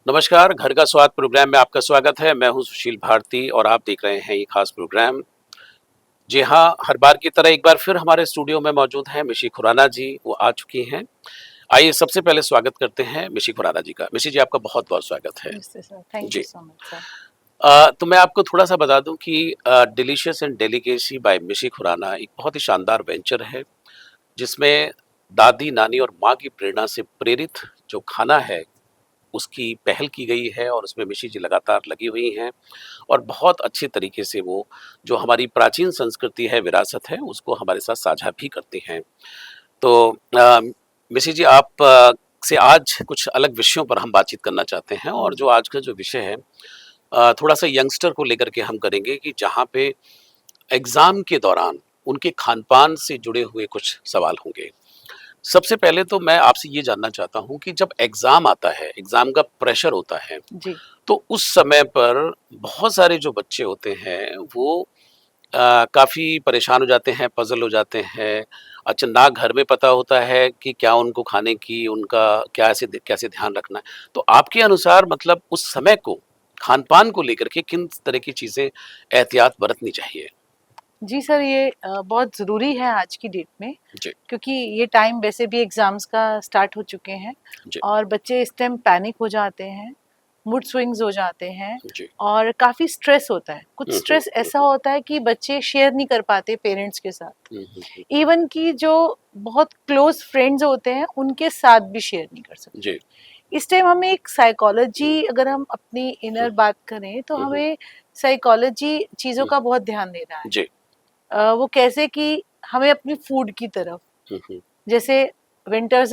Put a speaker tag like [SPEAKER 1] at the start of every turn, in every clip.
[SPEAKER 1] नमस्कार, घर का स्वाद प्रोग्राम में आपका स्वागत है। मैं हूं सुशील भारती और आप देख रहे हैं ये खास प्रोग्राम। जी हाँ, हर बार की तरह एक बार फिर हमारे स्टूडियो में मौजूद हैं मिशी खुराना जी, वो आ चुकी हैं। आइए सबसे पहले स्वागत करते हैं मिशी खुराना जी का। मिशी जी, आपका बहुत-बहुत स्वागत है।
[SPEAKER 2] नमस्ते सर, थैंक यू
[SPEAKER 1] जी।
[SPEAKER 2] So much sir.
[SPEAKER 1] तो मैं आपको थोड़ा-सा बता दूं कि डिलीशियस एंड डेलिकेसी बाय मिशी खुराना एक बहुत ही शानदार वेंचर है, जिसमें दादी, नानी और माँ की प्रेरणा से प्रेरित जो खाना है, उसकी पहल की गई है और उसमें मिशी जी लगातार लगी हुई हैं और बहुत अच्छे तरीके से वो जो हमारी प्राचीन संस्कृति है, विरासत है, उसको हमारे साथ साझा भी करती हैं। तो मिशी जी, आप से आज कुछ अलग विषयों पर हम बातचीत करना चाहते हैं और जो
[SPEAKER 2] जी।
[SPEAKER 1] आज का जो विषय है, थोड़ा-सा यंगस्टर को लेकर के हम करेंगे कि जहाँ पे एग्ज़ाम के दौरान उनके खान-पान से जुड़े हुए कुछ सवाल होंगे। सबसे पहले तो मैं आपसे ये जानना चाहता हूँ कि जब एग्ज़ाम आता है, एग्ज़ाम का प्रेशर होता है,
[SPEAKER 2] जी।
[SPEAKER 1] तो उस समय पर बहुत सारे जो बच्चे होते हैं वो काफ़ी परेशान हो जाते हैं, पज़ल हो जाते हैं। अच्छा, ना घर में पता होता है कि क्या उनको खाने की उनका क्या ऐसे कैसे ध्यान रखना है। तो आपके अनुसार मतलब उस समय को खान-पान को लेकर के किन तरह की चीज़ें एहतियात बरतनी चाहिए?
[SPEAKER 2] जी सर, ये बहुत ज़रूरी है आज की डेट में,
[SPEAKER 1] जी,
[SPEAKER 2] क्योंकि ये टाइम वैसे भी एग्ज़ाम्स का स्टार्ट हो चुके हैं
[SPEAKER 1] जी,
[SPEAKER 2] और बच्चे इस टाइम पैनिक हो जाते हैं, मूड स्विंग्स हो जाते हैं
[SPEAKER 1] जी।
[SPEAKER 2] और काफ़ी स्ट्रेस होता है। कुछ
[SPEAKER 1] हुँ, हुँ,
[SPEAKER 2] स्ट्रेस
[SPEAKER 1] हुँ,
[SPEAKER 2] ऐसा
[SPEAKER 1] हुँ।
[SPEAKER 2] होता है कि बच्चे शेयर नहीं कर पाते पेरेंट्स के साथ।
[SPEAKER 1] हुँ, हुँ, हुँ।
[SPEAKER 2] इवन कि जो बहुत क्लोज़ फ्रेंड्स होते हैं, उनके साथ भी शेयर नहीं कर सकते।
[SPEAKER 1] जी।
[SPEAKER 2] इस टाइम हमें एक
[SPEAKER 1] हुँ,
[SPEAKER 2] साइकोलॉजी, अगर हम अपनी
[SPEAKER 1] हुँ,
[SPEAKER 2] इनर बात करें तो
[SPEAKER 1] हुँ, हुँ,
[SPEAKER 2] हमें साइकोलॉजी चीज़ों
[SPEAKER 1] हुँ।
[SPEAKER 2] का बहुत ध्यान देना है।
[SPEAKER 1] जी।
[SPEAKER 2] वो कैसे कि हमें अपनी फूड की तरफ,
[SPEAKER 1] हुँ, हुँ।
[SPEAKER 2] जैसे विंटर्स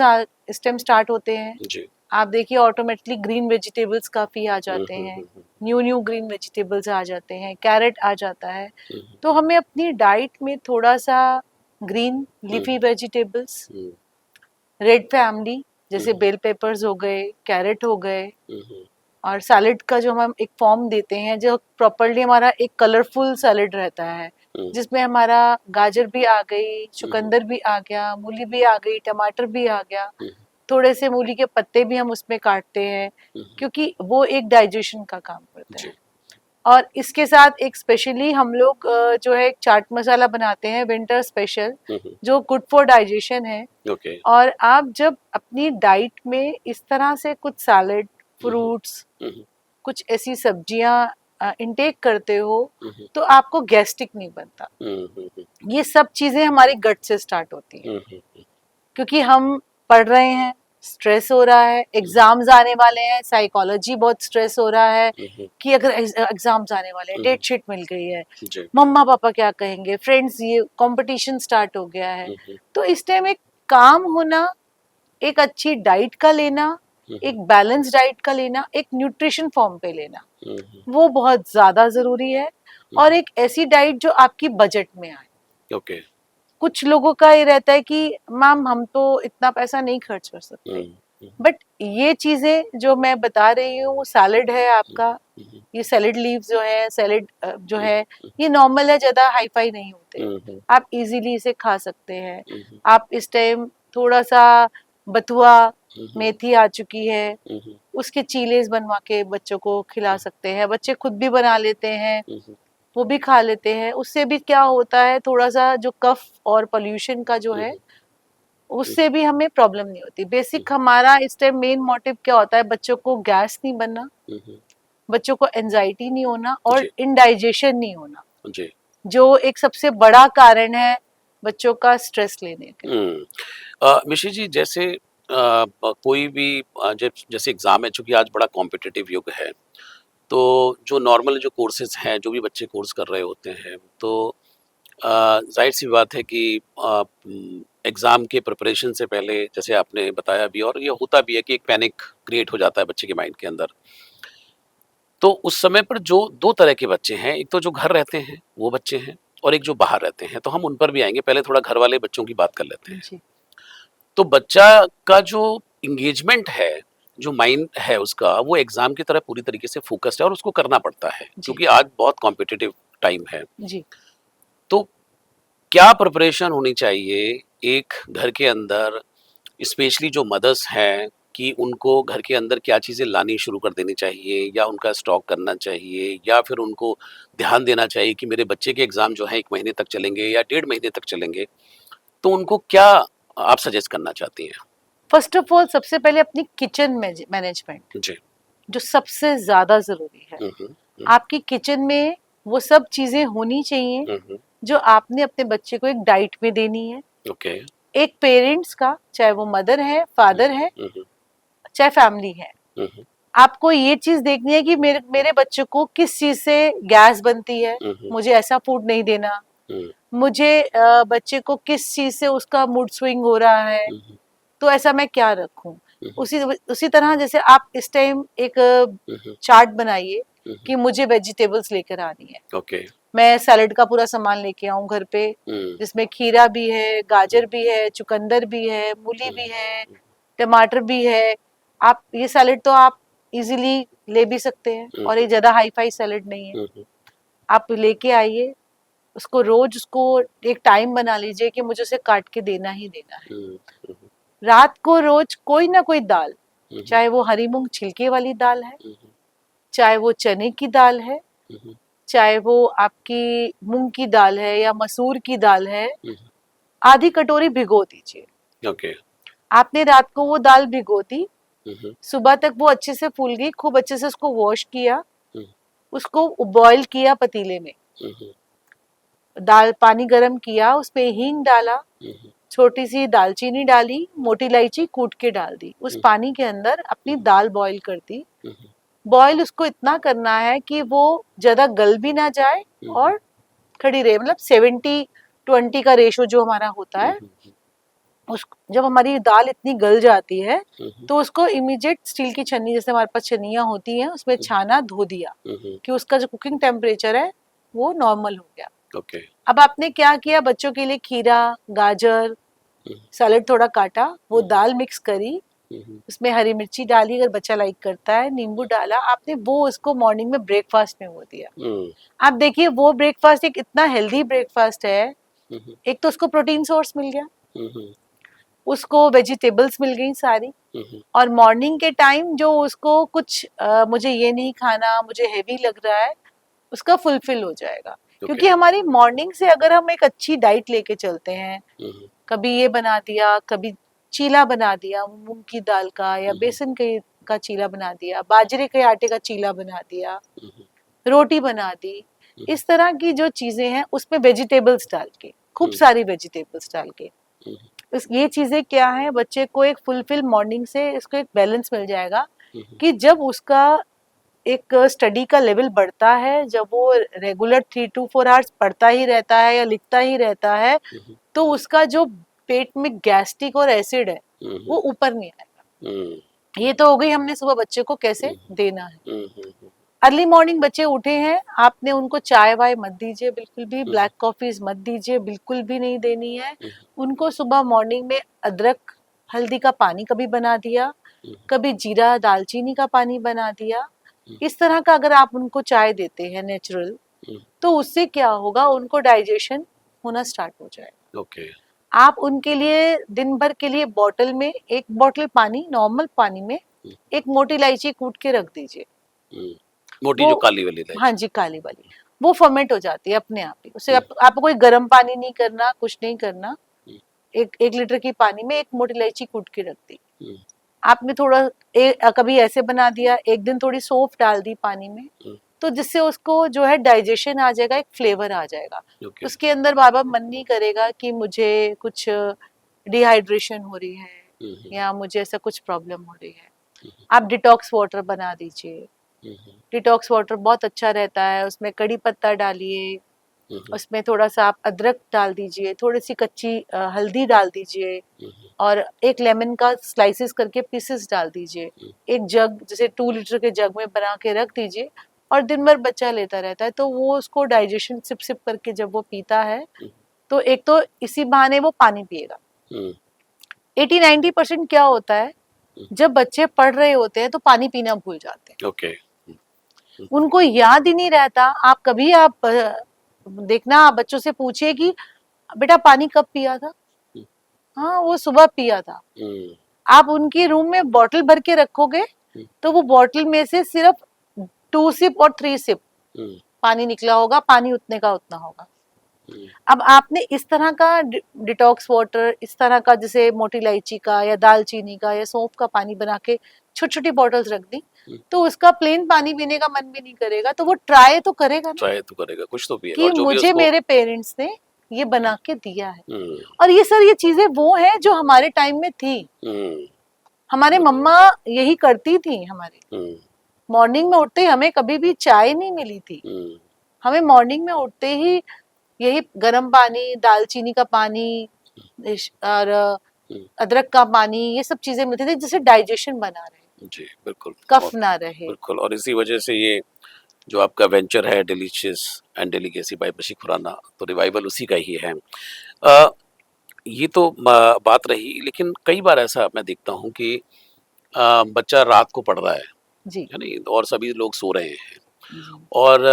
[SPEAKER 2] इस टाइम स्टार्ट होते हैं,
[SPEAKER 1] जी।
[SPEAKER 2] आप देखिए ऑटोमेटिकली ग्रीन वेजिटेबल्स काफ़ी आ
[SPEAKER 1] हुँ,
[SPEAKER 2] जाते
[SPEAKER 1] हुँ,
[SPEAKER 2] हैं,
[SPEAKER 1] हुँ, हुँ।
[SPEAKER 2] न्यू न्यू ग्रीन वेजिटेबल्स आ जाते हैं, कैरेट आ जाता है।
[SPEAKER 1] हुँ, हुँ,
[SPEAKER 2] तो हमें अपनी डाइट में थोड़ा सा ग्रीन
[SPEAKER 1] हुँ,
[SPEAKER 2] लीफी वेजिटेबल्स,
[SPEAKER 1] हुँ,
[SPEAKER 2] रेड फैमिली
[SPEAKER 1] हुँ,
[SPEAKER 2] जैसे बेल पेपर्स हो गए, कैरेट हो गए,
[SPEAKER 1] हुँ, हुँ,
[SPEAKER 2] और सैलेड का जो हम एक फॉर्म देते हैं जो प्रॉपरली हमारा एक कलरफुल सैलेड रहता है,
[SPEAKER 1] हुँ,
[SPEAKER 2] जिसमें हमारा गाजर भी आ गई,
[SPEAKER 1] हुँ, हुँ,
[SPEAKER 2] चुकंदर भी आ गया, मूली भी आ गई, टमाटर भी आ गया,
[SPEAKER 1] हुँ,
[SPEAKER 2] थोड़े से मूली के पत्ते भी हम उसमें काटते हैं,
[SPEAKER 1] हुँ,
[SPEAKER 2] क्योंकि वो एक डाइजेशन का काम करते
[SPEAKER 1] जी।
[SPEAKER 2] हैं। और इसके साथ एक स्पेशली हम लोग जो है एक चाट मसाला बनाते हैं विंटर स्पेशल,
[SPEAKER 1] हुँ, हुँ,
[SPEAKER 2] जो गुड फॉर डाइजेशन है।
[SPEAKER 1] ओके।
[SPEAKER 2] और आप जब अपनी डाइट में इस तरह से कुछ सैलेड,
[SPEAKER 1] हुँ, हुँ,
[SPEAKER 2] फ्रूट्स,
[SPEAKER 1] हुँ, हुँ,
[SPEAKER 2] कुछ ऐसी सब्जियां इनटेक करते हो,
[SPEAKER 1] हुँ, हुँ,
[SPEAKER 2] तो आपको गैस्ट्रिक नहीं बनता।
[SPEAKER 1] हुँ, हुँ, हुँ,
[SPEAKER 2] ये सब चीजें हमारी गट से स्टार्ट होती हैं,
[SPEAKER 1] हुँ, हुँ, हुँ,
[SPEAKER 2] क्योंकि हम पढ़ रहे हैं, स्ट्रेस हो रहा है,
[SPEAKER 1] हुँ,
[SPEAKER 2] एग्जाम्स आने वाले हैं, साइकोलॉजी बहुत स्ट्रेस हो रहा है
[SPEAKER 1] हुँ, हुँ,
[SPEAKER 2] कि अगर एग्जाम्स आने वाले हैं,
[SPEAKER 1] हुँ,
[SPEAKER 2] डेट शीट मिल गई है,
[SPEAKER 1] जी।
[SPEAKER 2] मम्मा पापा क्या कहेंगे, फ्रेंड्स, ये कंपटीशन स्टार्ट हो गया है।
[SPEAKER 1] हुँ, हुँ,
[SPEAKER 2] तो इस टाइम एक काम होना, एक अच्छी डाइट का लेना,
[SPEAKER 1] हुँ, हुँ,
[SPEAKER 2] एक बैलेंस डाइट का लेना, एक न्यूट्रिशन फॉर्म पे लेना,
[SPEAKER 1] हुँ, हुँ,
[SPEAKER 2] वो बहुत ज़्यादा ज़रूरी है।
[SPEAKER 1] हुँ,
[SPEAKER 2] और एक ऐसी डाइट जो आपकी बजट में आए।
[SPEAKER 1] ओके।
[SPEAKER 2] कुछ लोगों का ये रहता है कि मैम हम तो इतना पैसा नहीं खर्च कर
[SPEAKER 1] हुँ,
[SPEAKER 2] सकते,
[SPEAKER 1] हुँ,
[SPEAKER 2] बट ये चीज़ें जो मैं बता रही हूँ, वो सैलेड है
[SPEAKER 1] हुँ,
[SPEAKER 2] आपका,
[SPEAKER 1] हुँ,
[SPEAKER 2] ये सैलेड लीव्स जो है, सैलेड जो
[SPEAKER 1] हुँ,
[SPEAKER 2] है, ये नॉर्मल है, ज़्यादा हाई फाई नहीं होते,
[SPEAKER 1] हुँ, हुँ,
[SPEAKER 2] आप इजीली इसे खा सकते हैं।
[SPEAKER 1] हुँ, हुँ,
[SPEAKER 2] आप इस टाइम थोड़ा सा बथुआ,
[SPEAKER 1] हुँ, हुँ,
[SPEAKER 2] मेथी आ चुकी है,
[SPEAKER 1] हुँ, हुँ,
[SPEAKER 2] उसके चीलेस बनवा के बच्चों को खिला सकते हैं, बच्चे खुद भी बना लेते हैं,
[SPEAKER 1] हुँ, हुँ,
[SPEAKER 2] वो भी खा लेते हैं। उससे भी क्या होता है, थोड़ा सा जो कफ और पोल्यूशन का जो
[SPEAKER 1] हुँ,
[SPEAKER 2] है,
[SPEAKER 1] हुँ, हुँ,
[SPEAKER 2] उससे भी हमें प्रॉब्लम नहीं होती।
[SPEAKER 1] हुँ,
[SPEAKER 2] बेसिक हमारा इस टाइम मेन मोटिव क्या होता है, बच्चों को गैस नहीं बनना,
[SPEAKER 1] हुँ, हुँ,
[SPEAKER 2] बच्चों को एंजाइटी नहीं होना और
[SPEAKER 1] जी,
[SPEAKER 2] इंडाइजेशन नहीं होना,
[SPEAKER 1] जी।
[SPEAKER 2] जो एक सबसे बड़ा कारण है बच्चों का स्ट्रेस लेने के।
[SPEAKER 1] हुँ। मिशी जी, जैसे कोई भी जैसे एग्ज़ाम है, चूँकि आज बड़ा कॉम्पिटिटिव युग है, तो जो नॉर्मल जो कोर्सेज़ हैं, जो भी बच्चे कोर्स कर रहे होते हैं, तो ज़ाहिर-सी बात है कि एग्ज़ाम के प्रिपरेशन से पहले जैसे आपने बताया भी और ये होता भी है कि एक पैनिक क्रिएट हो जाता है बच्चे के माइंड के अंदर। तो उस समय पर जो 2 तरह के बच्चे हैं, एक तो जो घर रहते हैं, वो बच्चे हैं और एक जो बाहर रहते हैं, तो हम उन पर भी आएँगे, पहले थोड़ा घर वाले बच्चों की बात कर लेते हैं।
[SPEAKER 2] जी।
[SPEAKER 1] तो बच्चा का जो एंगेजमेंट है, जो माइंड है उसका, वो एग्ज़ाम की तरह पूरी तरीके से फ़ोकस्ड है और उसको करना पड़ता है,
[SPEAKER 2] जी।
[SPEAKER 1] क्योंकि आज बहुत कॉम्पिटिटिव टाइम है।
[SPEAKER 2] जी।
[SPEAKER 1] तो क्या प्रिपरेशन होनी चाहिए एक घर के अंदर, स्पेशली जो मदर्स हैं, कि उनको घर के अंदर क्या चीज़ें लानी शुरू कर देनी चाहिए या उनका स्टॉक करना चाहिए या फिर उनको ध्यान देना चाहिए कि मेरे बच्चे के एग्ज़ाम जो है 1 महीने तक चलेंगे या 1.5 महीने तक चलेंगे, तो उनको क्या आप सजेस्ट करना चाहती हैं?
[SPEAKER 2] फर्स्ट ऑफ ऑल सबसे पहले अपनी किचन मैनेजमेंट
[SPEAKER 1] जी।
[SPEAKER 2] जो सबसे ज्यादा जरूरी है।
[SPEAKER 1] हुँ, हुँ, हुँ,
[SPEAKER 2] आपकी किचन में वो सब चीजें होनी चाहिए
[SPEAKER 1] हुँ, हुँ,
[SPEAKER 2] जो आपने अपने बच्चे को एक डाइट में देनी है।
[SPEAKER 1] ओके।
[SPEAKER 2] एक पेरेंट्स का, चाहे वो मदर है,
[SPEAKER 1] हुँ,
[SPEAKER 2] फादर है,
[SPEAKER 1] हुँ, हुँ,
[SPEAKER 2] चाहे फैमिली है,
[SPEAKER 1] हुँ, हुँ,
[SPEAKER 2] आपको ये चीज देखनी है कि मेरे मेरे बच्चे को किस चीज से गैस बनती है,
[SPEAKER 1] हुँ, हुँ,
[SPEAKER 2] मुझे ऐसा फूड नहीं देना।
[SPEAKER 1] हुँ,
[SPEAKER 2] मुझे बच्चे को किस चीज से उसका मूड स्विंग हो रहा है,
[SPEAKER 1] हुँ, हुँ,
[SPEAKER 2] तो ऐसा मैं क्या रखूं।
[SPEAKER 1] हुँ,
[SPEAKER 2] उसी उसी तरह जैसे आप इस टाइम एक
[SPEAKER 1] हुँ, हुँ,
[SPEAKER 2] चार्ट बनाइए
[SPEAKER 1] हुँ,
[SPEAKER 2] कि मुझे वेजिटेबल्स लेकर आनी है।
[SPEAKER 1] ओके।
[SPEAKER 2] मैं सैलेड का पूरा सामान लेके आऊं घर पे,
[SPEAKER 1] हुँ,
[SPEAKER 2] जिसमें खीरा भी है,
[SPEAKER 1] हुँ,
[SPEAKER 2] गाजर भी है, चुकंदर भी है, मूली
[SPEAKER 1] हुँ,
[SPEAKER 2] भी है,
[SPEAKER 1] हुँ,
[SPEAKER 2] टमाटर भी है। आप ये सैलेड तो आप इजीली ले भी सकते हैं
[SPEAKER 1] हुँ,
[SPEAKER 2] और ये ज्यादा हाई फाई सैलेड नहीं है।
[SPEAKER 1] हुँ, हुँ,
[SPEAKER 2] आप लेके आइए, उसको रोज उसको एक टाइम बना लीजिए कि मुझे उसे काट के देना ही देना है।
[SPEAKER 1] हुँ, हुँ,
[SPEAKER 2] रात को रोज कोई ना कोई दाल,
[SPEAKER 1] हुँ, हुँ,
[SPEAKER 2] चाहे वो हरी मूंग छिलके वाली दाल है,
[SPEAKER 1] हुँ,
[SPEAKER 2] चाहे वो चने की दाल है,
[SPEAKER 1] हुँ,
[SPEAKER 2] चाहे वो आपकी मूंग की दाल है या मसूर की दाल है,
[SPEAKER 1] हुँ,
[SPEAKER 2] आधी कटोरी भिगो दीजिए।
[SPEAKER 1] ओके।
[SPEAKER 2] आपने रात को वो दाल भिगो दी,
[SPEAKER 1] हुँ, हुँ,
[SPEAKER 2] सुबह तक वो अच्छे से फूल गई, खूब अच्छे से उसको वॉश किया,
[SPEAKER 1] हुँ,
[SPEAKER 2] उसको बॉईल किया पतीले में,
[SPEAKER 1] हुँ, हुँ,
[SPEAKER 2] दाल पानी गरम किया, उसमें हींग डाला,
[SPEAKER 1] हुँ, हुँ,
[SPEAKER 2] छोटी सी दालचीनी डाली, मोटी इलायची कूट के डाल दी, उस
[SPEAKER 1] हुँ,
[SPEAKER 2] पानी के अंदर अपनी दाल बॉईल कर दी।
[SPEAKER 1] हुँ, हुँ,
[SPEAKER 2] बॉईल उसको इतना करना है कि वो ज्यादा गल भी ना जाए
[SPEAKER 1] हुँ, हुँ,
[SPEAKER 2] और खड़ी रहे, मतलब 70-20 का रेशो जो हमारा होता
[SPEAKER 1] हुँ,
[SPEAKER 2] है।
[SPEAKER 1] हुँ,
[SPEAKER 2] उस जब हमारी दाल इतनी गल जाती है
[SPEAKER 1] हुँ, हुँ,
[SPEAKER 2] तो उसको इमीडिएट स्टील की छन्नी, जैसे हमारे पास छन्नियाँ होती हैं, उसमें छाना, धो दिया
[SPEAKER 1] हुँ, हुँ,
[SPEAKER 2] कि उसका जो कुकिंग टेम्परेचर है वो नॉर्मल हो गया।
[SPEAKER 1] ओके।
[SPEAKER 2] अब आपने क्या किया, बच्चों के लिए खीरा, गाजर,
[SPEAKER 1] हुँ,
[SPEAKER 2] सैलेड थोड़ा काटा, वो
[SPEAKER 1] हुँ,
[SPEAKER 2] दाल मिक्स करी,
[SPEAKER 1] हुँ, हुँ,
[SPEAKER 2] उसमें हरी मिर्ची डाली अगर बच्चा लाइक करता है, नींबू डाला, आपने वो उसको मॉर्निंग में ब्रेकफास्ट में वो दिया।
[SPEAKER 1] हुँ,
[SPEAKER 2] आप देखिए वो ब्रेकफास्ट एक इतना हेल्दी ब्रेकफास्ट है।
[SPEAKER 1] हुँ, हुँ,
[SPEAKER 2] एक तो उसको प्रोटीन सोर्स मिल गया,
[SPEAKER 1] हुँ, हुँ,
[SPEAKER 2] उसको वेजिटेबल्स मिल गई सारी,
[SPEAKER 1] हुँ, हुँ,
[SPEAKER 2] और मॉर्निंग के टाइम जो उसको कुछ मुझे ये नहीं खाना, मुझे हेवी लग रहा है, उसका फुलफिल हो जाएगा।
[SPEAKER 1] ओके।
[SPEAKER 2] क्योंकि हमारी मॉर्निंग से अगर हम एक अच्छी डाइट लेके चलते हैं,
[SPEAKER 1] हुँ, हुँ,
[SPEAKER 2] कभी ये बना दिया, कभी चीला बना दिया मूंग की दाल का, या
[SPEAKER 1] हुँ, हुँ,
[SPEAKER 2] बेसन के का चीला बना दिया, बाजरे के आटे का चीला बना दिया,
[SPEAKER 1] हुँ, हुँ,
[SPEAKER 2] रोटी बना दी,
[SPEAKER 1] हुँ,
[SPEAKER 2] इस तरह की जो चीजें हैं उसमें वेजिटेबल्स डाल के, खूब
[SPEAKER 1] हुँ,
[SPEAKER 2] सारी वेजिटेबल्स डाल के,
[SPEAKER 1] हुँ,
[SPEAKER 2] इस ये चीजें क्या है, बच्चे को एक फुलफिल मॉर्निंग से इसको एक बैलेंस मिल जाएगा
[SPEAKER 1] हुँ, हुँ,
[SPEAKER 2] कि जब उसका एक स्टडी का लेवल बढ़ता है, जब वो रेगुलर 3 to 4 आवर्स पढ़ता ही रहता है या लिखता ही रहता है,
[SPEAKER 1] हुँ,
[SPEAKER 2] तो उसका जो पेट में गैस्ट्रिक और एसिड है
[SPEAKER 1] हुँ,
[SPEAKER 2] वो
[SPEAKER 1] हुँ,
[SPEAKER 2] ऊपर नहीं आएगा।
[SPEAKER 1] हुँ,
[SPEAKER 2] ये तो हो गई हमने सुबह बच्चे को कैसे
[SPEAKER 1] हुँ,
[SPEAKER 2] देना है।
[SPEAKER 1] हुँ, हुँ,
[SPEAKER 2] अर्ली मॉर्निंग बच्चे उठे हैं, आपने उनको चाय वाय मत दीजिए, बिल्कुल भी
[SPEAKER 1] हुँ,
[SPEAKER 2] ब्लैक कॉफीज मत दीजिए, बिल्कुल भी नहीं देनी है।
[SPEAKER 1] हुँ,
[SPEAKER 2] उनको सुबह मॉर्निंग में अदरक हल्दी का पानी कभी बना दिया,
[SPEAKER 1] हुँ,
[SPEAKER 2] कभी जीरा दालचीनी का पानी बना दिया।
[SPEAKER 1] हुँ,
[SPEAKER 2] इस तरह का अगर आप उनको चाय देते हैं नेचुरल,
[SPEAKER 1] हुँ,
[SPEAKER 2] तो उससे क्या होगा, उनको डाइजेशन होना स्टार्ट हो जाएगा।
[SPEAKER 1] ओके।
[SPEAKER 2] आप उनके लिए दिन भर के लिए बॉटल में, एक बॉटल पानी, नॉर्मल पानी में
[SPEAKER 1] हुँ,
[SPEAKER 2] एक मोटी इलायची कूट के रख दीजिए।
[SPEAKER 1] हुँ, मोटी
[SPEAKER 2] वो,
[SPEAKER 1] जो काली वाली
[SPEAKER 2] हाँ
[SPEAKER 1] इलायची।
[SPEAKER 2] जी, काली वाली, वो फर्मेंट हो जाती है अपने आप ही। उसे
[SPEAKER 1] हुँ,
[SPEAKER 2] आपको कोई गर्म पानी नहीं करना, कुछ नहीं करना।
[SPEAKER 1] हुँ,
[SPEAKER 2] एक 1 लीटर की पानी में एक मोटी इलायची कूट के रख दी।
[SPEAKER 1] हुँ,
[SPEAKER 2] आपने थोड़ा कभी ऐसे बना दिया, एक दिन थोड़ी सौंफ डाल दी पानी में,
[SPEAKER 1] हुँ,
[SPEAKER 2] तो जिससे उसको जो है डाइजेशन आ जाएगा, एक फ्लेवर आ जाएगा।
[SPEAKER 1] ओके।
[SPEAKER 2] उसके अंदर बार बार मन नहीं करेगा कि मुझे कुछ डिहाइड्रेशन हो रही है
[SPEAKER 1] हुँ, हुँ,
[SPEAKER 2] या मुझे ऐसा कुछ प्रॉब्लम हो रही है।
[SPEAKER 1] हुँ,
[SPEAKER 2] आप डिटॉक्स वाटर बना दीजिए।
[SPEAKER 1] हुँ, हुँ,
[SPEAKER 2] डिटॉक्स वाटर बहुत अच्छा रहता है, उसमें कड़ी पत्ता डालिए,
[SPEAKER 1] हुँ, हुँ,
[SPEAKER 2] उसमें थोड़ा सा आप अदरक डाल दीजिए, थोड़ी सी कच्ची हल्दी डाल दीजिए,
[SPEAKER 1] हुँ, हुँ,
[SPEAKER 2] और एक लेमन का स्लाइसेस करके पीसेस डाल दीजिए।
[SPEAKER 1] हुँ,
[SPEAKER 2] एक जग, जैसे 2 लीटर के जग में बना के रख दीजिए, और दिन भर बच्चा लेता रहता है, तो वो उसको डाइजेशन सिप सिप करके जब वो पीता है,
[SPEAKER 1] हुँ,
[SPEAKER 2] तो एक तो इसी बहाने वो पानी पिएगा।
[SPEAKER 1] हुँ,
[SPEAKER 2] 80-90% क्या होता है,
[SPEAKER 1] हुँ,
[SPEAKER 2] जब बच्चे पढ़ रहे होते हैं तो पानी पीना भूल जाते हैं,
[SPEAKER 1] ओके। हुँ, हुँ,
[SPEAKER 2] उनको याद ही नहीं रहता। आप कभी आप देखना, आप बच्चों से पूछिए कि बेटा पानी कब पिया था,
[SPEAKER 1] हुँ,
[SPEAKER 2] हाँ वो सुबह पिया था।
[SPEAKER 1] हुँ,
[SPEAKER 2] आप उनके रूम में बॉटल भर के रखोगे तो वो बॉटल में से सिर्फ 2 सिप और 3 सिप पानी निकला होगा, पानी उतने का उतना होगा। अब आपने इस तरह का डिटॉक्स वाटर, इस तरह का जैसे मोटी इलायची का या दालचीनी का या सौंफ का पानी बना के छोटी छोटी बॉटल्स रख दी, तो उसका प्लेन पानी पीने का मन भी नहीं करेगा, तो वो ट्राई तो करेगा ना,
[SPEAKER 1] ट्राई तो करेगा, कुछ तो पिएगा,
[SPEAKER 2] कि
[SPEAKER 1] और जो भी
[SPEAKER 2] मुझे
[SPEAKER 1] उसको
[SPEAKER 2] मेरे पेरेंट्स ने ये बना के दिया है। और ये सर, ये चीजें वो है जो हमारे टाइम में थी, हमारे मम्मा यही करती थी। हमारे मॉर्निंग में उठते ही हमें कभी भी चाय नहीं मिली थी, हमें मॉर्निंग में उठते ही यही गर्म पानी, दालचीनी का पानी और अदरक का पानी, ये सब चीजें मिलती थी जिससे डाइजेशन बना रहे,
[SPEAKER 1] जी बिल्कुल,
[SPEAKER 2] कफ ना रहे।
[SPEAKER 1] बिल्कुल। और इसी वजह से ये जो आपका वेंचर है डिलीशियस एंड डेलिकेसी बाय बशी खुराना, तो रिवाइवल उसी का ही है। ये तो बात रही, लेकिन कई बार ऐसा मैं देखता हूँ कि बच्चा रात को पढ़ रहा
[SPEAKER 2] जी
[SPEAKER 1] है नहीं, और सभी लोग सो रहे हैं,
[SPEAKER 2] जी
[SPEAKER 1] और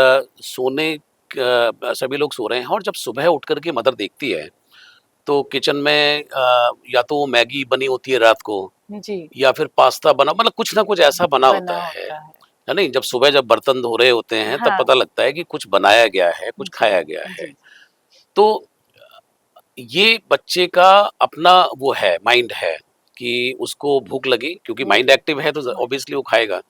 [SPEAKER 1] सभी लोग सो रहे हैं, और जब सुबह उठ करके मदर देखती है तो किचन में या तो वो मैगी बनी होती है रात को,
[SPEAKER 2] जी
[SPEAKER 1] या फिर पास्ता बना, मतलब कुछ ना कुछ ऐसा बना होता
[SPEAKER 2] बना
[SPEAKER 1] है
[SPEAKER 2] होता है।
[SPEAKER 1] है नहीं? जब सुबह जब बर्तन धो रहे होते हैं तब
[SPEAKER 2] हाँ
[SPEAKER 1] पता लगता है कि कुछ बनाया गया है, कुछ
[SPEAKER 2] जी
[SPEAKER 1] खाया गया है।
[SPEAKER 2] जी
[SPEAKER 1] तो ये बच्चे का अपना वो है, माइंड है कि उसको भूख लगी, क्योंकि
[SPEAKER 2] भूख
[SPEAKER 1] माइंड
[SPEAKER 2] लगी,
[SPEAKER 1] एक्टिव है तो
[SPEAKER 2] हाँ,
[SPEAKER 1] ऑब्वियसली वो खाएगा।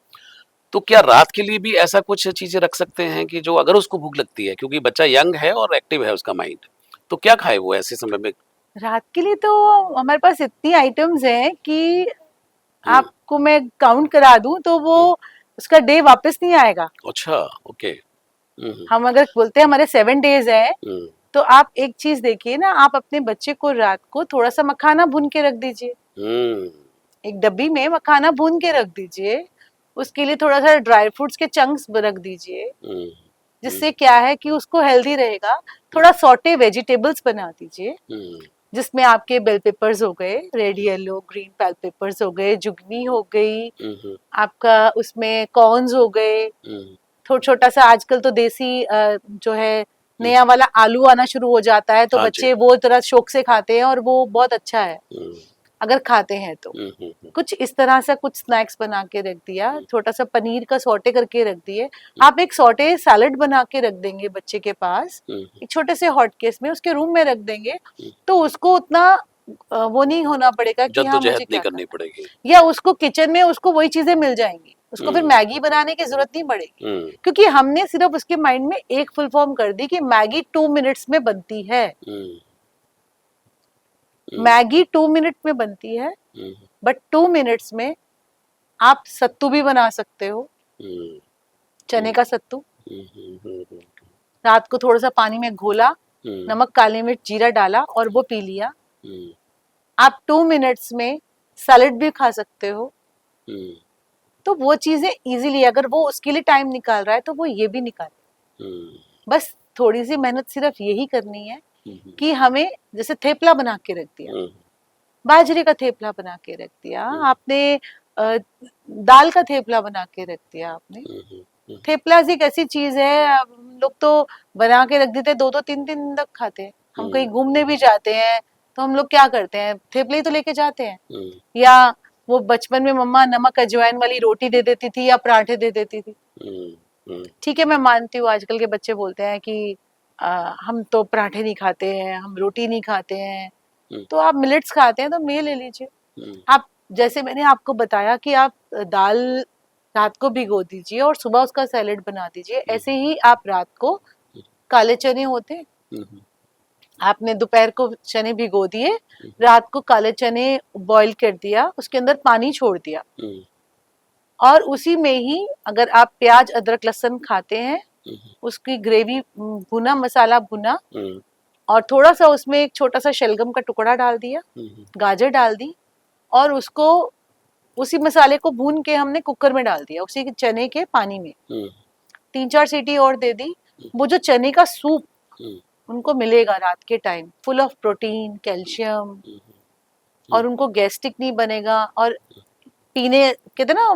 [SPEAKER 1] तो क्या रात के लिए भी ऐसा कुछ चीजें रख सकते हैं कि जो अगर उसको भूख लगती है, क्योंकि बच्चा यंग है और एक्टिव है उसका माइंड, तो क्या खाए वो ऐसे समय में?
[SPEAKER 2] रात के लिए तो हमारे पास इतनी आइटम्स हैं कि
[SPEAKER 1] हम्म,
[SPEAKER 2] आपको मैं काउंट करा दूं तो वो
[SPEAKER 1] हम्म,
[SPEAKER 2] उसका डे वापस नहीं आएगा।
[SPEAKER 1] अच्छा, ओके।
[SPEAKER 2] हम अगर बोलते हैं हमारे 7 डेज हैं,
[SPEAKER 1] हम्म,
[SPEAKER 2] तो आप एक चीज देखिए ना, आप अपने बच्चे को रात को थोड़ा सा मखाना भून के रख दीजिए,
[SPEAKER 1] हम्म,
[SPEAKER 2] एक डब्बी में मखाना भून के रख दीजिए, उसके लिए थोड़ा सा ड्राई फ्रूट्स के चंक्स रख दीजिए,
[SPEAKER 1] हम्म, हम्म,
[SPEAKER 2] जिससे क्या है कि उसको हेल्दी रहेगा। थोड़ा सॉटे वेजिटेबल्स बना दीजिए,
[SPEAKER 1] हम्म,
[SPEAKER 2] जिसमें आपके बेल पेपर्स हो गए, red yellow green bail papers हो गए, जुगनी हो गई,
[SPEAKER 1] हम्म,
[SPEAKER 2] आपका उसमें कॉर्न्स हो गए,
[SPEAKER 1] हम्म,
[SPEAKER 2] थोड़ा छोटा सा आजकल तो देसी जो है
[SPEAKER 1] हम्म,
[SPEAKER 2] नया वाला आलू आना शुरू हो जाता है, तो
[SPEAKER 1] हाँ जी।
[SPEAKER 2] बच्चे वो तरह शौक से खाते हैं और वो बहुत अच्छा है
[SPEAKER 1] हम्म,
[SPEAKER 2] अगर खाते हैं तो। कुछ इस तरह से कुछ स्नैक्स बना के रख दिया, छोटा सा पनीर का सॉटे करके रख दिए। आप एक सॉटे सैलड बना के रख देंगे बच्चे के पास, एक छोटे से हॉट केस में उसके रूम में रख देंगे, तो उसको उतना वो नहीं होना पड़ेगा कि हाँ
[SPEAKER 1] जद्दोजहद
[SPEAKER 2] मुझे
[SPEAKER 1] नहीं
[SPEAKER 2] क्या
[SPEAKER 1] करनी
[SPEAKER 2] करना
[SPEAKER 1] पड़ेगी।
[SPEAKER 2] है, या उसको किचन में उसको वही चीजें मिल जाएंगी, उसको फिर
[SPEAKER 1] हम्म,
[SPEAKER 2] मैगी बनाने की जरूरत नहीं पड़ेगी,
[SPEAKER 1] हम्म,
[SPEAKER 2] क्योंकि हमने सिर्फ उसके माइंड में एक फुल फॉर्म कर दी कि मैगी 2 मिनट्स में बनती है।
[SPEAKER 1] हम्म,
[SPEAKER 2] मैगी 2 मिनट में बनती है,
[SPEAKER 1] हम्म,
[SPEAKER 2] बट 2 मिनट्स में आप सत्तू भी बना सकते हो,
[SPEAKER 1] हम्म,
[SPEAKER 2] चने का सत्तू।
[SPEAKER 1] हम्म,
[SPEAKER 2] रात को थोड़ा सा पानी में घोला,
[SPEAKER 1] हम्म,
[SPEAKER 2] नमक काली मिर्च जीरा डाला और वो पी लिया।
[SPEAKER 1] हम्म,
[SPEAKER 2] आप 2 मिनट्स में सैलेड भी खा सकते हो।
[SPEAKER 1] हम्म,
[SPEAKER 2] तो वो चीजें इजीली, अगर वो उसके लिए टाइम निकाल रहा है तो वो ये भी निकाले।
[SPEAKER 1] हम्म,
[SPEAKER 2] बस थोड़ी सी मेहनत सिर्फ यही करनी है
[SPEAKER 1] हम्म,
[SPEAKER 2] कि हमें, जैसे थेपला बना के रख दिया,
[SPEAKER 1] हम्म,
[SPEAKER 2] बाजरे का थेपला बना के रख दिया
[SPEAKER 1] हम्म,
[SPEAKER 2] आपने, दाल का थेपला बना के रख दिया आपने।
[SPEAKER 1] हम्म,
[SPEAKER 2] थेपला एक ऐसी चीज है, अब हम लोग तो बना के रख देते हैं, 2-2 3 दिन तक खाते हैं। हम कहीं घूमने भी जाते हैं तो हम लोग क्या करते हैं, थेपले ही तो लेके जाते हैं। या वो बचपन में मम्मा नमक अजवाइन वाली रोटी दे देती थी या पराठे दे देती थी। ठीक है, मैं मानती हूँ आजकल के बच्चे बोलते हैं कि हम तो पराठे नहीं खाते हैं, हम रोटी नहीं खाते हैं, तो आप मिलेट्स खाते हैं तो मेल ले लीजिए। आप, जैसे मैंने आपको बताया कि आप दाल रात को भिगो दीजिए और सुबह उसका सैलेड बना दीजिए, ऐसे ही आप रात को काले चने होते हैं, आपने दोपहर को चने भिगो दिए, रात को काले चने बॉईल कर दिया, उसके अंदर पानी छोड़ दिया, और उसी में ही अगर आप प्याज अदरक लहसुन खाते हैं, उसकी ग्रेवी भुना, मसाला भुना, और थोड़ा सा उसमें एक छोटा सा शलगम का टुकड़ा डाल दिया, गाजर डाल दी, और उसको उसी मसाले को भून के हमने कुकर में डाल दिया उसी के चने के पानी में, 3-4 सीटी और दे दी। वो जो चने का सूप उनको मिलेगा रात के time, full of protein calcium, और उनको गैस्ट्रिक नहीं बनेगा, और पीने, कहते ना,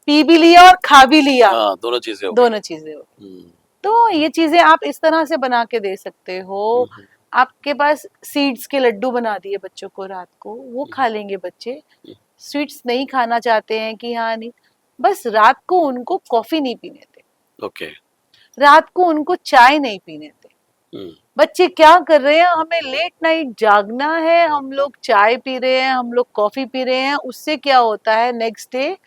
[SPEAKER 2] पी भी लिया और खा भी लिया,
[SPEAKER 1] हाँ, दोनों चीजें हो गई।
[SPEAKER 2] दोनों चीजें हो गई। तो ये चीजें आप इस तरह से बना के दे सकते हो। आपके पास सीड्स के लड्डू बना दिए बच्चों को रात को, वो खा लेंगे बच्चे। स्वीट्स नहीं खाना चाहते हैं कि हाँ नहीं, बस रात को उनको कॉफी नहीं पीने थे,
[SPEAKER 1] ओके।
[SPEAKER 2] रात को उनको चाय नहीं पीने थे। बच्चे क्या कर रहे हैं, हमें लेट नाइट जागना है, हम लोग चाय पी रहे हैं, हम लोग कॉफी पी रहे हैं। उससे क्या होता है, नेक्स्ट डे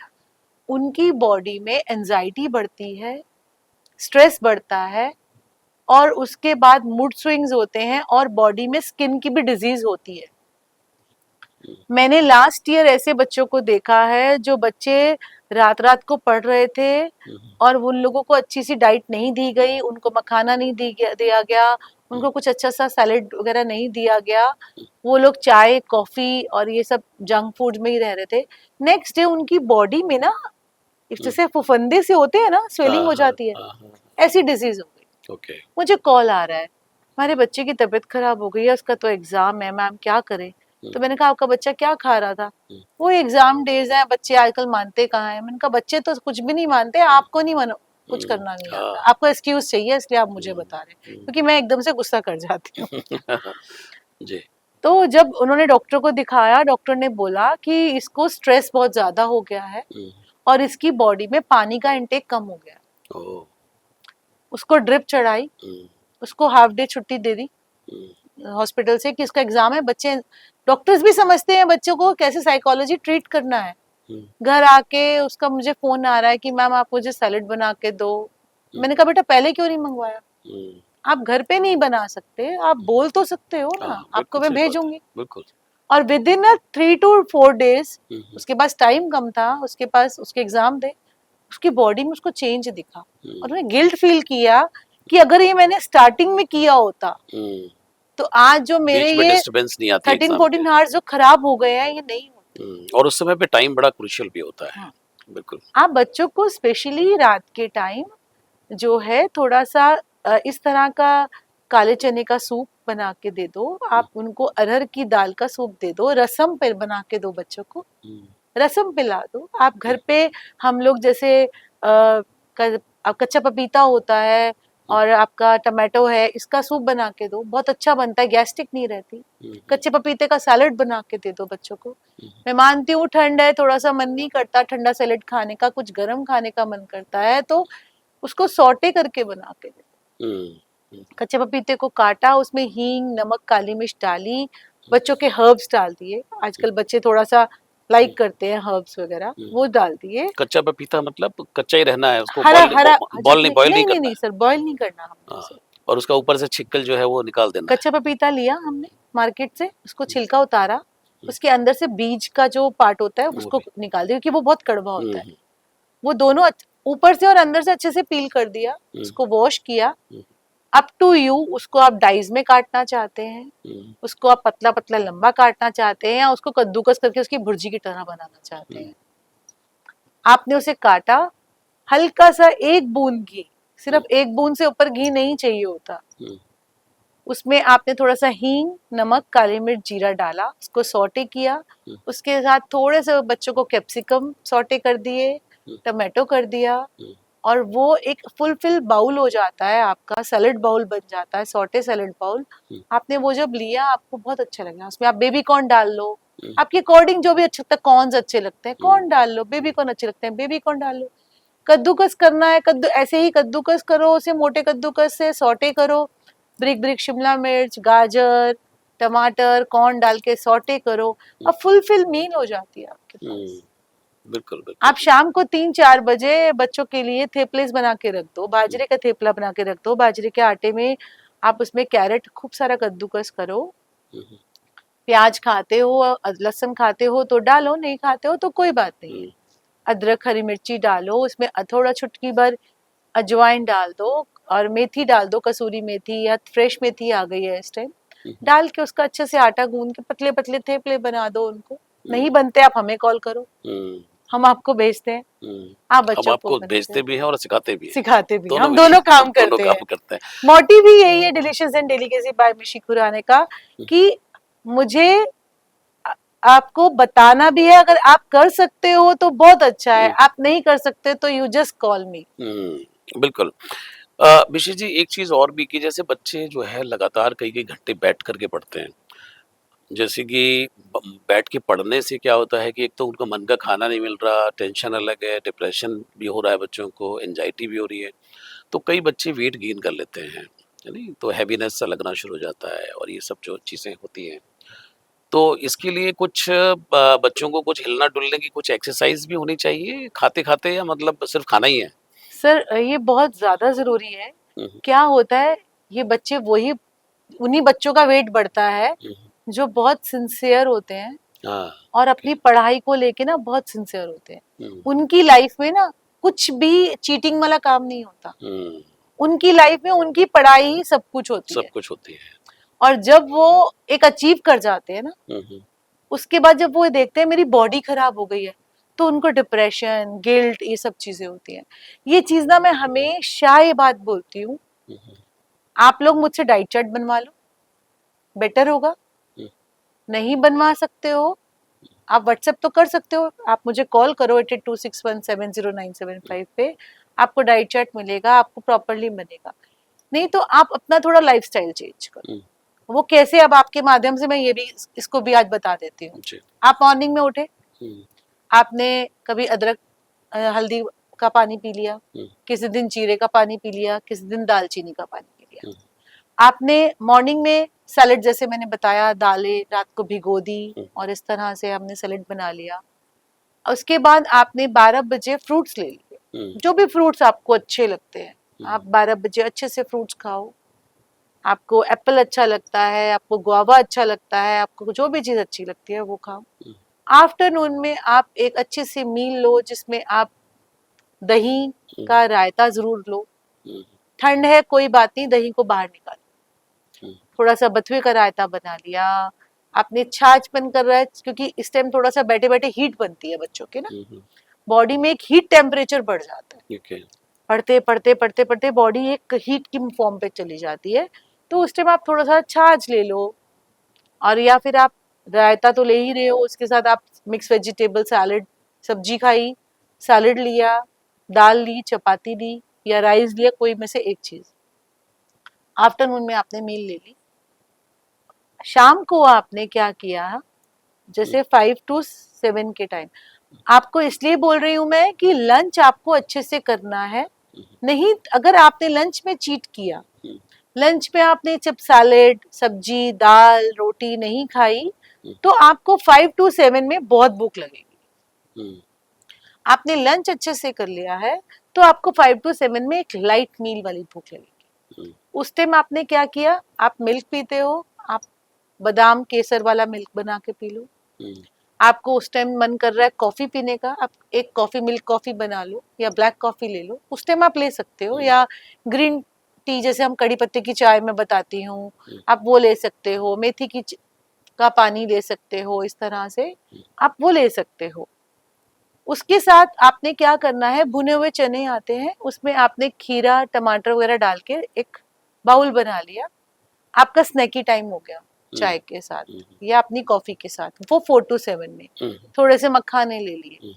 [SPEAKER 2] उनकी बॉडी में एंजाइटी बढ़ती है, स्ट्रेस बढ़ता है, और उसके बाद मूड स्विंग्स होते हैं और बॉडी में स्किन की भी डिजीज होती है। मैंने लास्ट ईयर ऐसे बच्चों को देखा है जो बच्चे रात रात को पढ़ रहे थे और उन लोगों को अच्छी सी डाइट नहीं दी गई, उनको मखाना नहीं दिया गया, उनको कुछ अच्छा सा सैलेड वगैरह नहीं दिया गया, वो लोग चाय कॉफी और ये सब जंक फूड में ही रह रहे थे। नेक्स्ट डे उनकी बॉडी में ना जैसे फुफंदे से होते हैं ना, स्वेलिंग हो जाती है, ऐसी डिजीज हो गई।
[SPEAKER 1] ओके।
[SPEAKER 2] मुझे कॉल आ रहा है, हमारे बच्चे की तबीयत खराब हो गई है, उसका तो एग्जाम है, मैम क्या करें। तो मैंने कहा आपका बच्चा क्या खा रहा था। वो एग्जाम डेज है, बच्चे आजकल मानते कहाँ हैं। मैंने कहा बच्चे तो कुछ भी नहीं मानते, आपको नहीं मानो, कुछ करना नहीं आता, आपको एक्सक्यूज चाहिए इसलिए आप मुझे बता रहे हैं, क्योंकि मैं एकदम से गुस्सा कर जाती हूँ।
[SPEAKER 1] जी।
[SPEAKER 2] तो जब उन्होंने डॉक्टर को दिखाया, डॉक्टर ने बोला कि इसको स्ट्रेस बहुत ज्यादा हो गया है और इसकी बॉडी में पानी का इंटेक कम हो गया। उसको ड्रिप चढ़ाई, उसको हाफ डे छुट्टी दे दी हॉस्पिटल से कि इसका एग्जाम है। बच्चे, डॉक्टर्स भी समझते हैं बच्चों को कैसे साइकोलॉजी ट्रीट करना है। घर आके उसका मुझे फोन आ रहा है कि मैम आप मुझे सैलेड बना के दो। मैंने कहा बेटा पहले क्यों नहीं मंगवाया, आप घर पे नहीं बना सकते, आप बोल तो सकते हो ना, आपको मैं भेजूंगी। बिल्कुल। और विद इन 3 to 4 days, उसके पास टाइम कम था, उसके पास उसके एग्जाम थे, उसकी बॉडी में उसको चेंज दिखा और उन्हें गिल्ट फील किया कि अगर ये मैंने स्टार्टिंग में किया होता तो आज जो मेरे ये 13-14 आवर्स जो खराब हो गए हैं ये नहीं होते।
[SPEAKER 1] और उस समय पे टाइम बड़ा क्रूशियल भी होता है। बिल्कुल।
[SPEAKER 2] आप बच्चों को स्पेशली रात के टाइम जो है थोड़ा सा इस तरह का काले चने का सूप बना के दे दो, आप उनको अरहर की दाल का सूप दे दो, रसम पे बना के दो बच्चों को, रसम पिला दो। आप घर पे हम लोग जैसे कच्चा पपीता होता है और आपका टमाटो है, इसका सूप बना के दो, बहुत अच्छा बनता है, गैस्ट्रिक नहीं रहती। कच्चे पपीते का सैलेड बना के दे दो बच्चों को। मैं मानती हूँ ठंड है, थोड़ा सा मन नहीं करता ठंडा सैलेड खाने का, कुछ गर्म खाने का मन करता है, तो उसको सॉटे करके बना के दे। कच्चे पपीते को काटा, उसमें हींग, नमक, काली मिर्च डाली, बच्चों के हर्ब्स डाल दिए, आजकल बच्चे थोड़ा सा लाइक करते हैं हर्ब्स वगैरह, वो डाल दिए।
[SPEAKER 1] कच्चा पपीता मतलब कच्चा ही रहना है, उसको
[SPEAKER 2] हरा हरा
[SPEAKER 1] बॉईल नहीं करना।
[SPEAKER 2] नहीं सर, बॉईल नहीं करना हमने।
[SPEAKER 1] और उसका ऊपर से छिक्कल जो है वो निकाल देना।
[SPEAKER 2] कच्चा पपीता लिया हमने मार्केट से, उसको छिलका उतारा, उसके अंदर से बीज का जो पार्ट होता है उसको निकाल दिया, क्योंकि वो बहुत कड़वा होता है। वो दोनों ऊपर से और अंदर से अच्छे से पील कर दिया, उसको वॉश किया। अप टू यू, उसको आप डाइस में काटना चाहते हैं, उसको आप पतला पतला लंबा काटना चाहते हैं, या उसको कद्दूकस करके उसकी भुर्जी की तरह बनाना चाहते हैं। आपने उसे काटा, हल्का सा 1 बूंद घी, सिर्फ 1 बूंद से ऊपर घी नहीं चाहिए होता, उसमें आपने थोड़ा सा हींग, नमक, काली मिर्च, जीरा डाला, उसको सॉटे किया। उसके साथ थोड़े से बच्चों को कैप्सिकम सॉटे कर दिए, टमाटो कर दिया, और वो एक फुलफिल बाउल हो जाता है, आपका सैलेड बाउल बन जाता है, सॉटे सैलेड बाउल। आपने वो जब लिया, आपको बहुत अच्छा लगा, उसमें आप बेबी कॉर्न डाल लो, आपके अकॉर्डिंग जो भी अच्छा लगता है, कॉर्न अच्छे लगते हैं कॉर्न डाल लो, बेबी कॉर्न अच्छे लगते हैं बेबी कॉर्न डाल लो। कद्दूकस करना है, ऐसे ही कद्दूकस करो, उसे मोटे कद्दूकस से सॉटे करो, ब्रिक ब्रिक शिमला मिर्च, गाजर, टमाटर, कॉर्न डाल के सॉटे करो, अब फुलफिल मील हो जाती है आपके पास।
[SPEAKER 1] बिल्कुल, बिल्कुल।
[SPEAKER 2] आप शाम को 3-4 बजे बच्चों के लिए थेपलेस बना के रख दो, बाजरे का थेपला बना के रख दो, बाजरे के आटे में आप उसमें कैरेट खूब सारा कद्दूकस करो, प्याज खाते हो, लहसुन खाते हो तो डालो, नहीं खाते हो तो कोई बात नहीं, अदरक हरी मिर्ची डालो, उसमें थोड़ा चुटकी भर अजवाइन डाल दो, और मेथी डाल दो, कसूरी मेथी या फ्रेश मेथी आ गई है इस टाइम, डाल के उसका अच्छे से आटा गूंद के पतले पतले थेपले बना दो उनको। नहीं बनते आप हमें कॉल करो, हम आपको भेजते हैं, आप बच्चों को
[SPEAKER 1] भेजते भी हैं और सिखाते भी
[SPEAKER 2] हैं, हम दोनों काम करते हैं। मोटिव भी यही है डिलीशियस एंड डेलिकेसी बाय मिशी खुराना का, कि मुझे आपको बताना भी है, अगर आप कर सकते हो तो बहुत अच्छा है, आप नहीं कर सकते तो यू जस्ट कॉल मी।
[SPEAKER 1] बिल्कुल। मिशी जी, एक चीज और भी कि जैसे बच्चे जो है लगातार कई घंटे बैठ करके पढ़ते हैं, जैसे कि बैठ के पढ़ने से क्या होता है कि एक तो उनका मन का खाना नहीं मिल रहा, टेंशन अलग है, डिप्रेशन भी हो रहा है बच्चों को, एंजाइटी भी हो रही है। तो कई बच्चे वेट गेन कर लेते हैं, है नहीं? तो हैवीनेस सा लगना शुरू हो जाता है और ये सब जो चीज़ें होती हैं। तो इसके लिए कुछ बच्चों को कुछ हिलना-डुलने की कुछ एक्सरसाइज़ भी होनी चाहिए खाते-खाते, या मतलब सिर्फ़ खाना ही है?
[SPEAKER 2] सर ये बहुत ज्यादा जरूरी है।
[SPEAKER 1] हुँ, हुँ।
[SPEAKER 2] क्या होता है, ये बच्चे वही, उन्हीं बच्चों का वेट बढ़ता है
[SPEAKER 1] हुँ, हुँ।
[SPEAKER 2] जो बहुत सिंसियर होते हैं
[SPEAKER 1] हाँ,
[SPEAKER 2] और
[SPEAKER 1] ओके।
[SPEAKER 2] अपनी पढ़ाई को लेके ना बहुत सिंसियर होते हैं।
[SPEAKER 1] हुँ,
[SPEAKER 2] उनकी लाइफ में ना कुछ भी चीटिंग वाला काम नहीं होता।
[SPEAKER 1] हुँ।
[SPEAKER 2] उनकी लाइफ में उनकी पढ़ाई ही सब कुछ होती
[SPEAKER 1] सब
[SPEAKER 2] है।
[SPEAKER 1] कुछ होती है।
[SPEAKER 2] और जब वो एक अचीव कर जाते हैं ना,
[SPEAKER 1] हुँ, हुँ।
[SPEAKER 2] उसके बाद जब वो देखते हैं मेरी बॉडी खराब हो गई है, तो उनको डिप्रेशन, गिल्ट, ये सब चीजें होती हैं। ये चीज ना मैं हमेशा ये बात बोलती हूँ,
[SPEAKER 1] हुँ, हुँ।
[SPEAKER 2] आप लोग मुझसे डाइट चार्ट बनवा लो, बेटर होगा।
[SPEAKER 1] हुँ,
[SPEAKER 2] नहीं बनवा सकते हो, आप व्हाट्सएप तो कर सकते हो, आप मुझे कॉल करो 8261709775 पे, आपको डाइट चार्ट मिलेगा, आपको प्रॉपरली बनेगा। नहीं तो आप अपना थोड़ा लाइफस्टाइल चेंज करो।
[SPEAKER 1] हुँ।
[SPEAKER 2] वो कैसे, अब आपके माध्यम से मैं ये भी इसको भी आज बता देती हूँ।
[SPEAKER 1] जी।
[SPEAKER 2] आप मॉर्निंग में उठे,
[SPEAKER 1] हुँ,
[SPEAKER 2] आपने कभी अदरक हल्दी का पानी पी लिया,
[SPEAKER 1] हुँ,
[SPEAKER 2] किसी दिन जीरे का पानी पी लिया, किसी दिन दालचीनी का पानी पी लिया।
[SPEAKER 1] हुँ,
[SPEAKER 2] आपने मॉर्निंग में सैलेड, जैसे मैंने बताया, दालें रात को भिगो दी
[SPEAKER 1] हुँ,
[SPEAKER 2] और इस तरह से हमने सैलेड बना लिया। उसके बाद आपने 12 बजे फ्रूट्स ले लिए,
[SPEAKER 1] हुँ,
[SPEAKER 2] जो भी फ्रूट्स आपको अच्छे लगते हैं,
[SPEAKER 1] हुँ,
[SPEAKER 2] आप 12 बजे अच्छे से फ्रूट्स खाओ। आपको एप्पल अच्छा लगता है, आपको गुआवा अच्छा लगता है, आपको जो भी चीज अच्छी लगती है वो खाओ।
[SPEAKER 1] हुँ,
[SPEAKER 2] आफ्टरनून में आप एक अच्छी सी मील लो, जिसमें आप दही
[SPEAKER 1] हुँ,
[SPEAKER 2] का रायता जरूर लो।
[SPEAKER 1] हुँ,
[SPEAKER 2] ठंड है कोई बात नहीं, दही को बाहर निकालो,
[SPEAKER 1] हुँ,
[SPEAKER 2] थोड़ा सा बथुए का रायता बना लिया। आपने छाछ बन कर रहा है, क्योंकि इस टाइम थोड़ा सा बैठे बैठे हीट बनती है बच्चों के ना,
[SPEAKER 1] हुँ, हुँ।
[SPEAKER 2] बॉडी में एक हीट टेम्परेचर बढ़ जाता है।
[SPEAKER 1] ओके।
[SPEAKER 2] पढ़ते पढ़ते पढ़ते पढ़ते बॉडी एक हीट की फॉर्म पे चली जाती है, तो उस टाइम आप थोड़ा सा छाछ ले लो। और या फिर आप रायता तो ले ही रहे हो, उसके साथ आप मिक्स वेजिटेबल सैलेड, सब्जी खाई, सैलेड लिया, दाल ली, चपाती ली या राइस लिया, कोई में से एक चीज। आफ्टरनून में आपने मील ले ली। शाम को आपने क्या किया,
[SPEAKER 1] हुँ,
[SPEAKER 2] जैसे 5 to 7 के टाइम, आपको इसलिए बोल रही हूँ मैं कि लंच आपको अच्छे से करना है।
[SPEAKER 1] हुँ,
[SPEAKER 2] नहीं, अगर आपने लंच में चीट किया,
[SPEAKER 1] हुँ,
[SPEAKER 2] लंच में आपने जब सैलेड, सब्जी, दाल, रोटी नहीं खाई,
[SPEAKER 1] हुँ,
[SPEAKER 2] तो आपको 5 to 7 में बहुत भूख लगेगी।
[SPEAKER 1] हुँ,
[SPEAKER 2] आपने लंच अच्छे से कर लिया है, तो आपको 5 to 7 में एक लाइट मील वाली भूख लगेगी।
[SPEAKER 1] हुँ,
[SPEAKER 2] उस टाइम आपने क्या किया, आप मिल्क पीते हो, आप बादाम केसर वाला मिल्क बना के पी लो।
[SPEAKER 1] हुँ,
[SPEAKER 2] आपको उस टाइम मन कर रहा है कॉफी पीने का, आप एक कॉफी, मिल्क कॉफी बना लो या ब्लैक कॉफी ले लो, उस टाइम आप ले सकते हो।
[SPEAKER 1] हुँ,
[SPEAKER 2] या ग्रीन टी, जैसे हम कड़ी पत्ते की चाय में बताती हूँ,
[SPEAKER 1] हुँ,
[SPEAKER 2] आप वो ले सकते हो। मेथी की का पानी ले सकते हो, इस तरह से
[SPEAKER 1] हुँ,
[SPEAKER 2] आप वो ले सकते हो। उसके साथ आपने क्या करना है, भुने हुए चने आते हैं, उसमें आपने खीरा, टमाटर वगैरह डाल के एक बाउल बना लिया। आपका स्नैकी टाइम हो गया,
[SPEAKER 1] हुँ,
[SPEAKER 2] चाय के साथ
[SPEAKER 1] हुँ,
[SPEAKER 2] या अपनी कॉफी के साथ, वो 4 to 7 में।
[SPEAKER 1] हुँ,
[SPEAKER 2] थोड़े से मखाने ले लिए।
[SPEAKER 1] हुँ,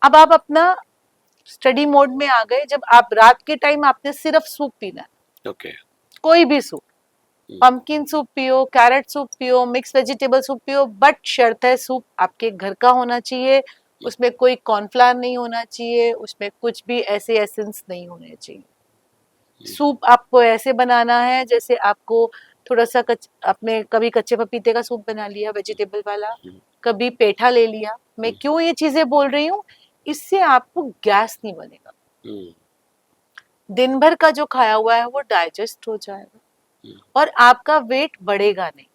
[SPEAKER 2] अब आप अपना स्टडी मोड में आ गए, जब आप रात के टाइम आपने सिर्फ सूप पीना है,
[SPEAKER 1] ओके।
[SPEAKER 2] कोई भी सूप,
[SPEAKER 1] हुँ,
[SPEAKER 2] पंपकिन सूप पियो, कैरेट सूप पियो, मिक्स वेजिटेबल सूप पियो, बट शर्त है सूप आपके घर का होना चाहिए।
[SPEAKER 1] हुँ,
[SPEAKER 2] उसमें कोई कॉर्नफ्लावर नहीं होना चाहिए, उसमें कुछ भी ऐसे एसेंस नहीं होने चाहिए।
[SPEAKER 1] हुँ,
[SPEAKER 2] सूप आपको ऐसे बनाना है जैसे आपको थोड़ा सा आपने कभी कच्चे पपीते का सूप बना लिया वेजिटेबल वाला,
[SPEAKER 1] हुँ,
[SPEAKER 2] कभी पेठा ले लिया। मैं
[SPEAKER 1] हुँ,
[SPEAKER 2] क्यों ये चीजें बोल रही हूँ, इससे आपको गैस नहीं बनेगा,
[SPEAKER 1] हुँ,
[SPEAKER 2] दिन भर का जो खाया हुआ है वो डाइजेस्ट हो जाएगा
[SPEAKER 1] हुँ,
[SPEAKER 2] और आपका वेट बढ़ेगा नहीं।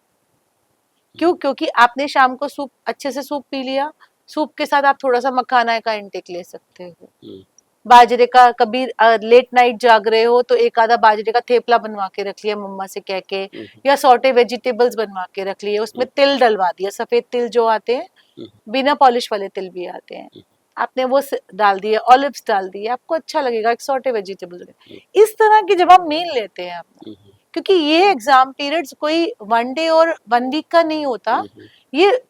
[SPEAKER 2] क्यों? क्योंकि आपने शाम को सूप, अच्छे से सूप पी लिया, सूप के साथ आप थोड़ा सा मखाना का इंटेक ले सकते हो।
[SPEAKER 1] हुँ,
[SPEAKER 2] बाजरे का, कभी लेट नाइट जाग रहे हो तो एक आधा बाजरे का थेपला बनवा के रख लिया मम्मा से कह के,
[SPEAKER 1] हुँ,
[SPEAKER 2] या सॉटे वेजिटेबल्स बनवा के रख लिए, उसमें
[SPEAKER 1] हुँ,
[SPEAKER 2] तिल डलवा दिया, सफेद तिल जो आते हैं,
[SPEAKER 1] हुँ,
[SPEAKER 2] बिना पॉलिश वाले तिल भी आते हैं,
[SPEAKER 1] हुँ,
[SPEAKER 2] आपने वो डाल दिए, ऑलिव्स डाल दिए, आपको अच्छा लगेगा, एक सॉटे वेजिटेबल।
[SPEAKER 1] हुँ,
[SPEAKER 2] इस तरह की जब आप मील लेते हैं अपना,
[SPEAKER 1] हुँ,
[SPEAKER 2] क्योंकि ये एग्जाम पीरियड्स कोई 1 डे और 1 वीक का नहीं होता,
[SPEAKER 1] हुँ, हुँ,
[SPEAKER 2] ये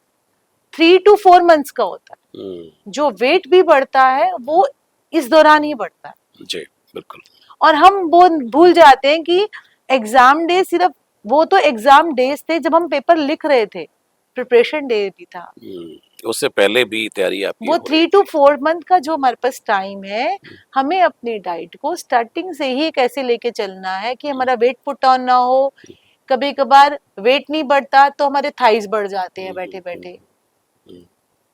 [SPEAKER 2] 3 to 4 months का होता
[SPEAKER 1] हुँ,
[SPEAKER 2] है। जो वेट भी बढ़ता है वो इस दौरान ही बढ़ता है।
[SPEAKER 1] जी, बिल्कुल।
[SPEAKER 2] और हम वो भूल जाते हैं कि एग्जाम डे सिर्फ, वो तो एग्जाम डेज थे जब हम पेपर लिख रहे थे, प्रिपरेशन डे भी था।
[SPEAKER 1] उससे पहले भी तैयारी आपकी
[SPEAKER 2] वो
[SPEAKER 1] हो रही
[SPEAKER 2] 3 to
[SPEAKER 1] थी।
[SPEAKER 2] 4 मंथ का जो हमारे पास टाइम है, हमें अपनी डाइट को स्टार्टिंग से ही कैसे लेके चलना है कि हमारा वेट पुट ऑन ना हो। कभी कभार वेट नहीं बढ़ता तो हमारे थाइज बढ़ जाते हैं बैठे बैठे,
[SPEAKER 1] हम्म,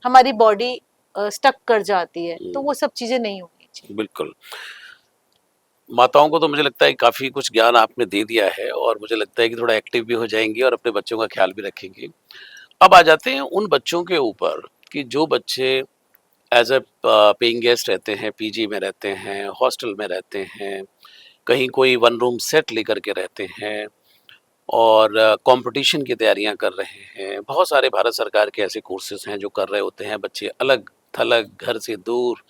[SPEAKER 2] हमारी बॉडी स्टक कर जाती है, तो
[SPEAKER 1] हम्म,
[SPEAKER 2] वो सब चीजें नहीं होनी चाहिए।
[SPEAKER 1] बिल्कुल। माताओं को तो मुझे लगता है काफ़ी कुछ ज्ञान आपने दे दिया है और मुझे लगता है कि थोड़ा एक्टिव भी हो जाएँगी और अपने बच्चों का ख़्याल भी रखेंगी। अब आ जाते हैं उन बच्चों के ऊपर कि जो बच्चे एज़ अ पेइंग गेस्ट रहते हैं, पीजी में रहते हैं, हॉस्टल में रहते हैं, कहीं कोई वन रूम सेट लेकर के रहते हैं और कॉम्पिटिशन की तैयारियां कर रहे हैं। बहुत सारे भारत सरकार के ऐसे कोर्सेज हैं जो कर रहे होते हैं। बच्चे अलग थलग घर से दूर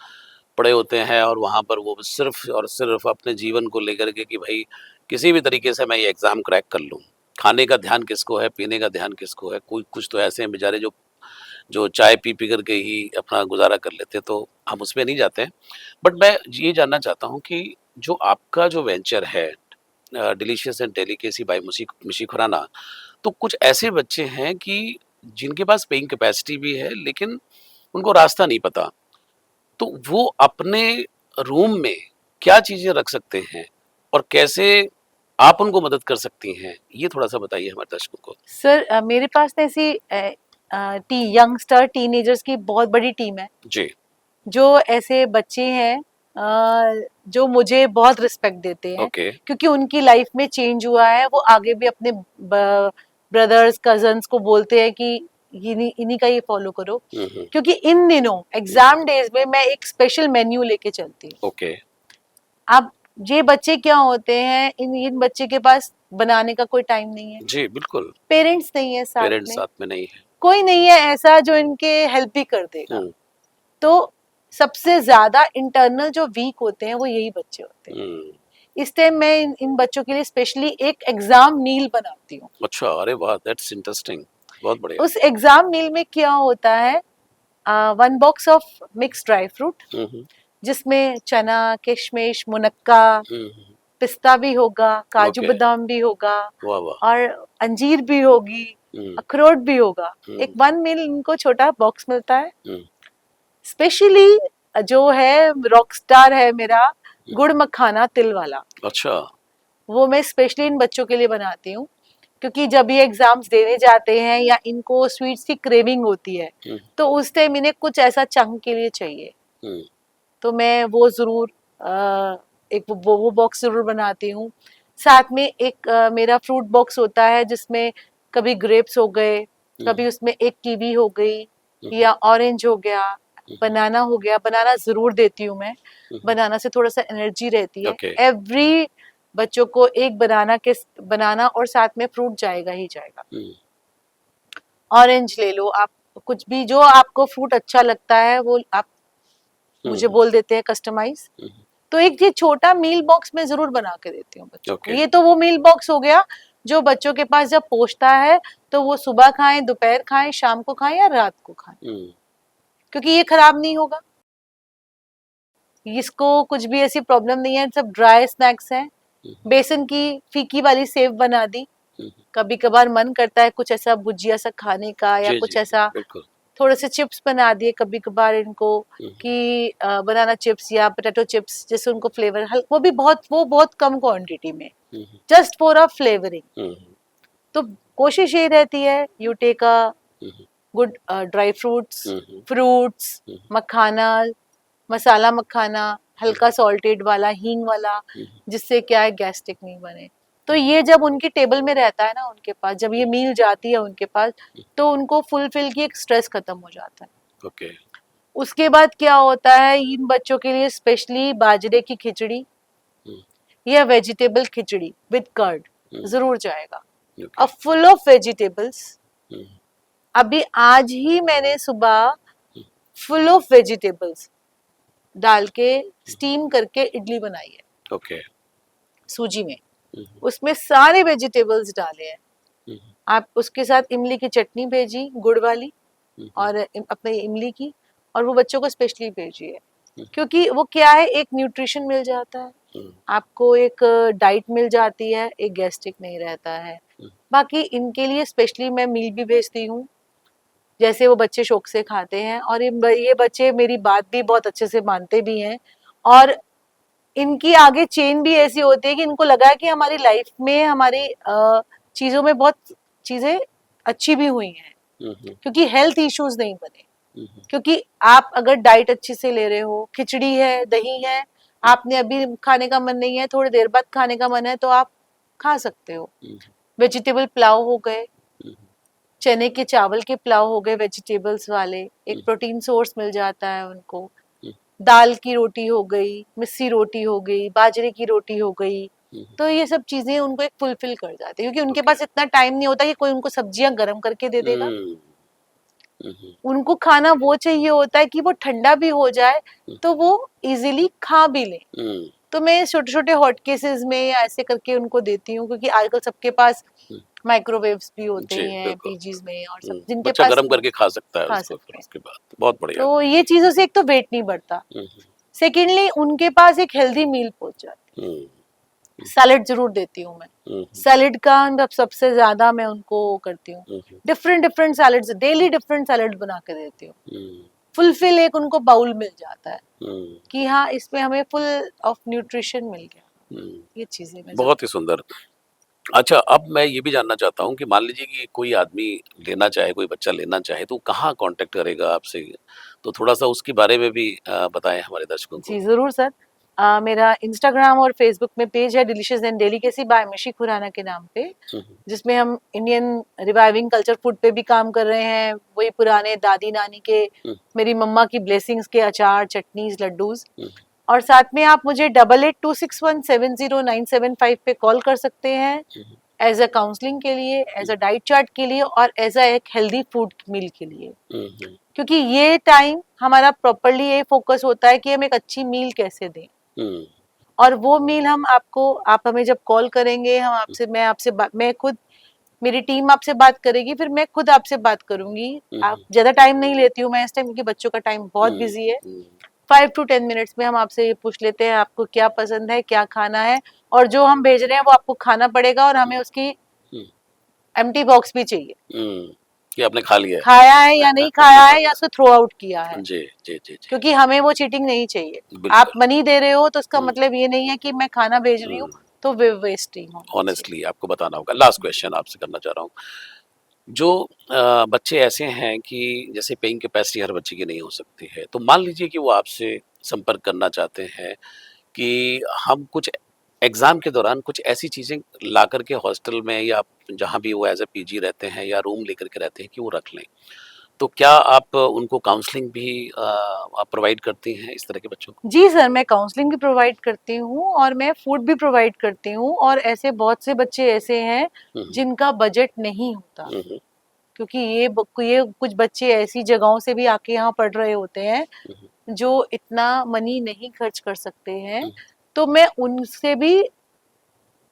[SPEAKER 1] पड़े होते हैं और वहाँ पर वो सिर्फ और सिर्फ अपने जीवन को लेकर के कि भाई किसी भी तरीके से मैं ये एग्ज़ाम क्रैक कर लूँ। खाने का ध्यान किसको है, पीने का ध्यान किसको है। कोई कुछ तो ऐसे हैं बेचारे जो जो चाय पी पी करके ही अपना गुजारा कर लेते हैं, तो हम उसमें नहीं जाते हैं। बट मैं ये जानना चाहता हूँ कि जो आपका जो वेंचर है delicious and delicacy by Mushi Khurana, तो कुछ ऐसे बच्चे हैं कि जिनके पास पेइंग कैपेसिटी भी है लेकिन उनको रास्ता नहीं पता, तो वो अपने रूम में क्या चीजें रख सकते हैं और कैसे आप उनको मदद कर सकती हैं, ये थोड़ा सा बताइए हमारे दर्शकों को।
[SPEAKER 2] सर मेरे पास ना ऐसी यंगस्टर टीनेजर्स की बहुत बड़ी टीम है,
[SPEAKER 1] जी।
[SPEAKER 2] जो ऐसे बच्चे हैं जो मुझे बहुत रिस्पेक्ट देते हैं,
[SPEAKER 1] ओके।
[SPEAKER 2] क्योंकि उनकी लाइफ में चेंज हुआ है। वो आगे भी अपने ब्रदर्स कजन्स को बोलते हैं कि इन्हीं इन्हीं का ये फॉलो करो,
[SPEAKER 1] हम्म।
[SPEAKER 2] क्योंकि इन दिनों एग्जाम डेज में मैं एक स्पेशल मेन्यू लेके चलती हूँ।
[SPEAKER 1] ओके।
[SPEAKER 2] अब ये बच्चे क्या होते हैं, इन इन बच्चे के पास बनाने का कोई टाइम नहीं है,
[SPEAKER 1] जी बिल्कुल।
[SPEAKER 2] पेरेंट्स नहीं है साथ
[SPEAKER 1] पेरेंट्स
[SPEAKER 2] में,
[SPEAKER 1] साथ में नहीं है।
[SPEAKER 2] कोई नहीं है ऐसा जो इनके हेल्प भी कर देगा।
[SPEAKER 1] हम्म।
[SPEAKER 2] तो सबसे ज्यादा इंटरनल जो वीक होते हैं वो यही बच्चे होते हैं।
[SPEAKER 1] हम्म।
[SPEAKER 2] इस टाइम मैं इन बच्चों के लिए स्पेशली एक एग्जाम मील बनाती हूँ।
[SPEAKER 1] अच्छा, अरे वाह, दैट्स इंटरेस्टिंग। बहुत बढ़िया।
[SPEAKER 2] उस एग्जाम मील में क्या होता है, 1 box of mix dry fruit,
[SPEAKER 1] हम्म।
[SPEAKER 2] जिसमें चना, किशमिश, मुनक्का,
[SPEAKER 1] हम्म।
[SPEAKER 2] पिस्ता भी होगा, काजू
[SPEAKER 1] ओके।
[SPEAKER 2] बादाम भी होगा,
[SPEAKER 1] वाह वाह।
[SPEAKER 2] और अंजीर भी होगी,
[SPEAKER 1] हम्म।
[SPEAKER 2] अखरोट भी होगा। एक
[SPEAKER 1] हम्म।
[SPEAKER 2] 1 मील इनको छोटा बॉक्स मिलता है।
[SPEAKER 1] हम्म।
[SPEAKER 2] स्पेशली जो है रॉक स्टार है मेरा,
[SPEAKER 1] हम्म।
[SPEAKER 2] गुड़ मखाना तिल वाला,
[SPEAKER 1] अच्छा।
[SPEAKER 2] वो मैं स्पेशली इन बच्चों के लिए बनाती हूँ, क्योंकि जब ये एग्जाम्स देने जाते हैं या इनको स्वीट्स की क्रेविंग होती है,
[SPEAKER 1] हम्म।
[SPEAKER 2] तो उस टाइम इन्हें कुछ ऐसा चंक के लिए चाहिए।
[SPEAKER 1] हम्म।
[SPEAKER 2] तो मैं वो जरूर एक वो बॉक्स जरूर बनाती हूँ। साथ में एक मेरा फ्रूट बॉक्स होता है, जिसमें कभी ग्रेप्स हो गए,
[SPEAKER 1] हम्म।
[SPEAKER 2] कभी उसमें एक कीवी हो गई,
[SPEAKER 1] हम्म।
[SPEAKER 2] या ऑरेंज हो गया,
[SPEAKER 1] हम्म।
[SPEAKER 2] बनाना हो गया। बनाना जरूर देती हूँ मैं,
[SPEAKER 1] हम्म।
[SPEAKER 2] बनाना से थोड़ा सा एनर्जी रहती है।
[SPEAKER 1] ओके।
[SPEAKER 2] एवरी बच्चों को एक बनाना और साथ में फ्रूट जाएगा ही जाएगा।
[SPEAKER 1] हम्म।
[SPEAKER 2] ऑरेंज ले लो आप, कुछ भी जो आपको फ्रूट अच्छा लगता है वो आप मुझे
[SPEAKER 1] हम्म।
[SPEAKER 2] बोल देते हैं कस्टमाइज।
[SPEAKER 1] हम्म।
[SPEAKER 2] तो एक ये छोटा मील बॉक्स मैं जरूर बना के देती हूँ बच्चों को।
[SPEAKER 1] ओके।
[SPEAKER 2] ये तो वो मील बॉक्स हो गया जो बच्चों के पास जब पहुंचता है तो वो सुबह खाएं, दोपहर खाएं, शाम को खाएं या रात को खाएं,
[SPEAKER 1] हम्म।
[SPEAKER 2] क्योंकि ये खराब नहीं होगा, इसको कुछ भी ऐसी प्रॉब्लम नहीं है, सब ड्राई स्नैक्स हैं।
[SPEAKER 1] हम्म।
[SPEAKER 2] बेसन की फीकी वाली सेव बना दी,
[SPEAKER 1] हम्म।
[SPEAKER 2] कभी कभार मन करता है कुछ ऐसा भुजिया सा खाने का, या
[SPEAKER 1] जी
[SPEAKER 2] कुछ
[SPEAKER 1] जी
[SPEAKER 2] ऐसा
[SPEAKER 1] बिल्कुल।
[SPEAKER 2] थोड़े से चिप्स बना दिए कभी कभार इनको,
[SPEAKER 1] हम्म।
[SPEAKER 2] कि बनाना चिप्स या पोटैटो चिप्स, जैसे उनको फ्लेवर वो बहुत कम क्वांटिटी में,
[SPEAKER 1] हम्म।
[SPEAKER 2] Just for a flavouring.
[SPEAKER 1] हम्म।
[SPEAKER 2] तो कोशिश ये रहती है, you take a
[SPEAKER 1] hmm.
[SPEAKER 2] Good dry fruits,
[SPEAKER 1] hmm.
[SPEAKER 2] Fruits,
[SPEAKER 1] हम्म।
[SPEAKER 2] मखाना, मसाला मखाना, हल्का सॉल्टेड वाला, हींग वाला,
[SPEAKER 1] हम्म।
[SPEAKER 2] जिससे क्या है गैस्ट्रिक नहीं बने। तो ये जब उनकी टेबल में रहता है ना उनके पास, जब ये मील जाती है उनके पास, तो उनको फुलफिल की एक स्ट्रेस खत्म हो जाता है।
[SPEAKER 1] ओके।
[SPEAKER 2] उसके बाद क्या होता है, इन बच्चों के लिए स्पेशली बाजरे की खिचड़ी
[SPEAKER 1] हम्म।
[SPEAKER 2] या वेजिटेबल खिचड़ी विद कर्ड
[SPEAKER 1] हम्म।
[SPEAKER 2] जरूर जाएगा,
[SPEAKER 1] ओके।
[SPEAKER 2] अब फुल ऑफ वेजिटेबल्स।
[SPEAKER 1] हम्म।
[SPEAKER 2] अभी आज ही मैंने सुबह
[SPEAKER 1] हम्म।
[SPEAKER 2] फुल ऑफ वेजिटेबल्स डाल के स्टीम करके इडली बनाई है
[SPEAKER 1] ओके।
[SPEAKER 2] सूजी में,
[SPEAKER 1] हम्म।
[SPEAKER 2] उसमें सारे वेजिटेबल्स डाले हैं।
[SPEAKER 1] हम्म।
[SPEAKER 2] आप उसके साथ इमली की चटनी भेजी गुड़ वाली,
[SPEAKER 1] हम्म।
[SPEAKER 2] और अपने इमली की, और वो बच्चों को स्पेशली भेजी है,
[SPEAKER 1] हम्म।
[SPEAKER 2] क्योंकि वो क्या है, एक न्यूट्रिशन मिल जाता है
[SPEAKER 1] हम्म।
[SPEAKER 2] आपको, एक डाइट मिल जाती है, एक गैस्ट्रिक नहीं रहता है।
[SPEAKER 1] हम्म।
[SPEAKER 2] बाकी इनके लिए स्पेशली मैं मील भी भेजती हूँ, जैसे वो बच्चे शौक से खाते हैं, और ये बच्चे मेरी बात भी बहुत अच्छे से मानते भी हैं, और इनकी आगे चेन भी ऐसी होती है कि इनको लगा है कि हमारी लाइफ में हमारी चीजों में बहुत चीजें अच्छी भी हुई हैं, क्योंकि हेल्थ इश्यूज नहीं बने। क्योंकि आप अगर डाइट अच्छी से ले रहे हो, खिचड़ी है, दही है, आपने अभी खाने का मन नहीं है, थोड़ी देर बाद खाने का मन है, तो आप खा सकते हो। वेजिटेबल पुलाव हो गए, चने के चावल के पुलाव हो गए वेजिटेबल्स वाले, एक प्रोटीन सोर्स मिल जाता है उनको। दाल की रोटी हो गई, मिस्सी रोटी हो गई, बाजरे की रोटी हो गई, तो ये सब चीजें उनको एक फुलफिल कर जाती है, क्योंकि उनके पास इतना टाइम नहीं होता कि कोई उनको सब्जियां गर्म करके दे देगा। उनको खाना वो चाहिए होता है कि वो ठंडा भी हो जाए तो वो इजीली खा भी ले। तो मैं छोटे छोटे हॉट केसेस में ऐसे करके उनको देती हूँ, क्योंकि आजकल सबके पास माइक्रोवेव्स भी होते हैं पीजीज में, और सब जिनके
[SPEAKER 1] बच्चा
[SPEAKER 2] पास
[SPEAKER 1] गर्म करके खा सकता है
[SPEAKER 2] खा
[SPEAKER 1] उसको,
[SPEAKER 2] सकते
[SPEAKER 1] फिर
[SPEAKER 2] हैं।
[SPEAKER 1] उसके बाद बहुत बढ़िया।
[SPEAKER 2] तो ये चीजों से एक तो वेट नहीं बढ़ता, सेकेंडली उनके पास एक हेल्दी मील पहुंच जाती है। सैलेड जरूर देती हूँ मैं, सैलेड का सबसे ज्यादा मैं उनको करती हूँ, different different salads daily, different salad बना के देती हूँ। फुलफिल एक उनको बाउल मिल जाता है कि हाँ इसमें हमें फुल ऑफ न्यूट्रिशन मिल गया। ये चीजें
[SPEAKER 1] बहुत ही सुंदर। अच्छा, अब मैं ये भी जानना चाहता हूँ कि मान लीजिए कि कोई आदमी लेना चाहे, कोई बच्चा लेना चाहे, तो कहाँ कांटेक्ट करेगा आपसे? तो थोड़ा-सा उसके बारे में भी बताएँ हमारे दर्शकों को।
[SPEAKER 2] जी जरूर सर। मेरा इंस्टाग्राम और फेसबुक में पेज है डिलीशियस एंड डेलिकेसी बाय मिशी खुराना के नाम पे, जिसमें हम इंडियन रिवाइविंग कल्चर फूड पे भी काम कर रहे हैं, वही पुराने दादी नानी के, मेरी मम्मा की ब्लेसिंग्स के अचार, चटनीज, लड्डूज। और साथ में आप मुझे 8826170975 पे कॉल कर सकते हैं एज अ काउंसलिंग के लिए, एज अ डाइट चार्ट के लिए, और एज अ एक हेल्दी फूड मील के लिए। क्योंकि ये टाइम हमारा प्रॉपरली ये फोकस होता है कि हम एक अच्छी मील कैसे दें, और वो मील हम आपको, आप हमें जब कॉल करेंगे, हम आपसे, मैं खुद, मेरी टीम आपसे बात करेगी, फिर मैं खुद आपसे बात करूंगी। आप ज्यादा टाइम नहीं लेती हूँ मैं इस टाइम, क्योंकि बच्चों का टाइम बहुत बिजी है। 5 to 10 मिनट्स में हम आपसे ये पूछ लेते हैं आपको क्या पसंद है, क्या खाना है, और जो हम भेज रहे हैं वो आपको खाना पड़ेगा, और हमें उसकी एम्प्टी बॉक्स भी चाहिए
[SPEAKER 1] कि आपने खा लिया है,
[SPEAKER 2] खाया है या नहीं खाया है, या उसको थ्रो आउट किया है।
[SPEAKER 1] जी जी जी जी।
[SPEAKER 2] क्योंकि हमें वो चीटिंग नहीं चाहिए। आप मनी दे रहे हो तो उसका मतलब ये नहीं है कि मैं खाना भेज रही हूँ तो वेस्टिंग हो।
[SPEAKER 1] ऑनेस्टली आपको बताना होगा। लास्ट क्वेश्चन आपसे करना चाह रहा हूँ, जो बच्चे ऐसे हैं कि जैसे पेइंग कैपेसिटी हर बच्चे की नहीं हो सकती है, तो मान लीजिए कि वो आपसे संपर्क करना चाहते हैं कि हम कुछ एग्ज़ाम के दौरान कुछ ऐसी चीज़ें ला कर के हॉस्टल में या जहाँ भी वो एज़ अ पीजी रहते हैं या रूम लेकर के रहते हैं कि वो रख लें। तो क्या आप उनको काउंसलिंग भी आप प्रोवाइड करती हैं इस तरह के बच्चों को?
[SPEAKER 2] जी सर, मैं काउंसलिंग भी प्रोवाइड करती हूँ और मैं फूड भी प्रोवाइड करती हूँ, और ऐसे बहुत से बच्चे ऐसे हैं जिनका बजट नहीं होता, क्योंकि ये कुछ बच्चे ऐसी जगहों से भी आके यहाँ पढ़ रहे होते हैं जो इतना मनी नहीं खर्च कर सकते हैं, तो मैं उनसे भी,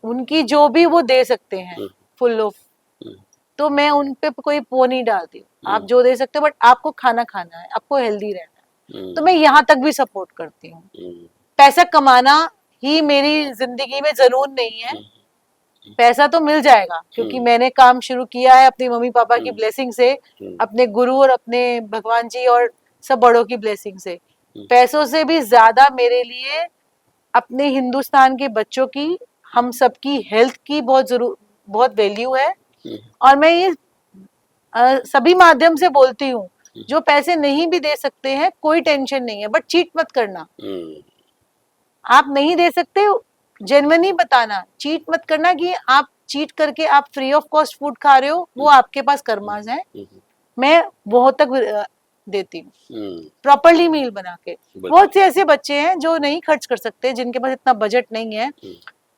[SPEAKER 2] उनकी जो भी वो दे सकते हैं फुल ऑफ, तो मैं उन पे कोई वो नहीं डालती हूँ। आप जो दे सकते हो, बट आपको खाना खाना है, आपको हेल्दी रहना है, तो मैं यहाँ तक भी सपोर्ट करती हूँ। पैसा कमाना ही मेरी जिंदगी में जुनून नहीं है, पैसा तो मिल जाएगा, क्योंकि मैंने काम शुरू किया है अपनी मम्मी पापा की ब्लेसिंग से, अपने गुरु और अपने भगवान जी और सब बड़ों की ब्लेसिंग से। पैसों से भी ज्यादा मेरे लिए अपने हिंदुस्तान के बच्चों की, हम सबकी हेल्थ की बहुत वैल्यू है। और मैं ये सभी माध्यम से बोलती हूँ, जो पैसे नहीं भी दे सकते हैं कोई टेंशन नहीं है, बट चीट मत करना। आप नहीं दे सकते, जेन्युइनली बताना, चीट मत करना कि आप चीट करके आप फ्री ऑफ कॉस्ट फूड खा रहे हो, वो आपके पास कर्मास है। मैं बहुत तक देती हूँ प्रॉपरली मील बना के। बहुत से ऐसे बच्चे हैं जो नहीं खर्च कर सकते, जिनके पास इतना बजट नहीं है,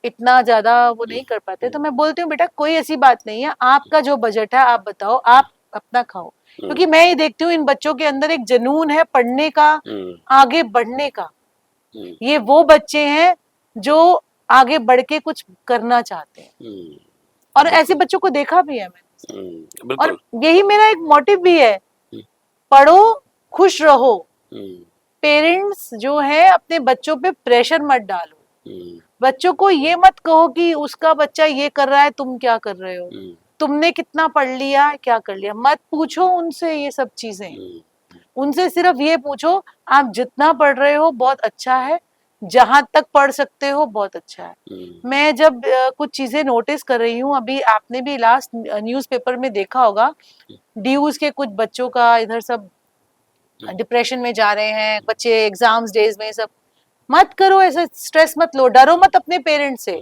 [SPEAKER 2] इतना ज्यादा वो नहीं कर पाते, तो मैं बोलती हूँ बेटा कोई ऐसी बात नहीं है, आपका जो बजट है आप बताओ, आप अपना खाओ। क्योंकि मैं ये देखती हूँ इन बच्चों के अंदर एक जुनून है पढ़ने का, आगे बढ़ने का। ये वो बच्चे हैं जो आगे बढ़ के कुछ करना चाहते हैं, और ऐसे बच्चों को देखा भी है मैंने, और यही मेरा एक मोटिव भी है, पढ़ो, खुश रहो। पेरेंट्स जो है अपने बच्चों पे प्रेशर मत डालो, बच्चों को ये मत कहो कि उसका बच्चा ये कर रहा है तुम क्या कर रहे हो। तुमने कितना पढ़ लिया, क्या कर लिया, मत पूछो उनसे ये सब चीजें। उनसे सिर्फ ये पूछो आप जितना पढ़ रहे हो बहुत अच्छा है, जहां तक पढ़ सकते हो बहुत अच्छा है। मैं जब कुछ चीजें नोटिस कर रही हूँ, अभी आपने भी लास्ट न्यूज़पेपर में देखा होगा, ड्यूज के कुछ बच्चों का इधर सब डिप्रेशन में जा रहे हैं बच्चे, एग्जाम्स डेज में सब। मत करो ऐसा, स्ट्रेस मत लो, डरो मत अपने पेरेंट्स से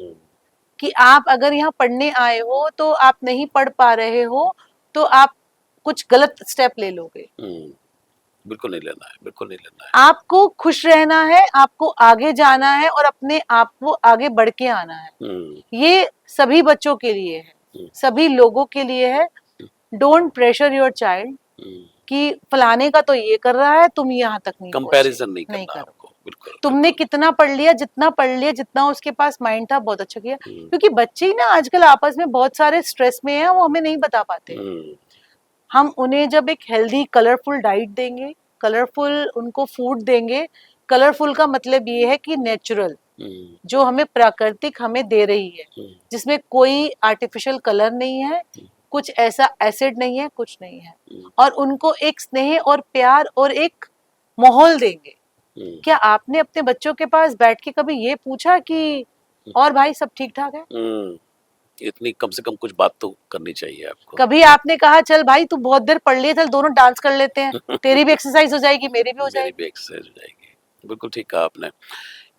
[SPEAKER 2] कि आप अगर यहाँ पढ़ने आए हो तो आप नहीं पढ़ पा रहे हो तो आप कुछ गलत स्टेप ले लोगे।
[SPEAKER 1] बिल्कुल नहीं लेना है, बिल्कुल नहीं लेना है।
[SPEAKER 2] आपको खुश रहना है, आपको आगे जाना है और अपने आप को आगे बढ़ के आना है। ये सभी बच्चों के लिए है, सभी लोगों के लिए है। डोंट प्रेशर योर चाइल्ड कि फलाने का तो ये कर रहा है, तुम यहाँ तक नहीं पहुंचे।
[SPEAKER 1] कंपैरिजन नहीं करना आपको, बिल्कुल।
[SPEAKER 2] तुमने कितना पढ़ लिया, जितना पढ़ लिया, जितना उसके पास माइंड था, बहुत अच्छा किया। क्योंकि बच्चे ही ना आजकल आपस में बहुत सारे स्ट्रेस में हैं, वो हमें नहीं बता पाते। हम उन्हें जब एक हेल्दी कलरफुल डाइट देंगे, कलरफुल उनको फूड देंगे, कलरफुल का मतलब ये है कि नेचुरल, जो हमें प्राकृतिक हमें दे रही है, जिसमें कोई आर्टिफिशियल कलर नहीं है, कुछ ऐसा एसिड नहीं है, कुछ नहीं है, और उनको एक स्नेह और प्यार और एक माहौल देंगे। क्या आपने अपने बच्चों के पास बैठ के कभी ये पूछा कि और भाई सब ठीक ठाक है?
[SPEAKER 1] इतनी कम से कम कुछ बात तो करनी चाहिए आपको।
[SPEAKER 2] कभी आपने कहा चल भाई तू बहुत देर पढ़ लिए, चल दोनों डांस कर लेते हैं, तेरी भी एक्सरसाइज हो जाएगी, मेरी भी हो जाएगी।
[SPEAKER 1] मेरी भी एक्सरसाइज हो जाएगी। बिल्कुल ठीक कहा आपने।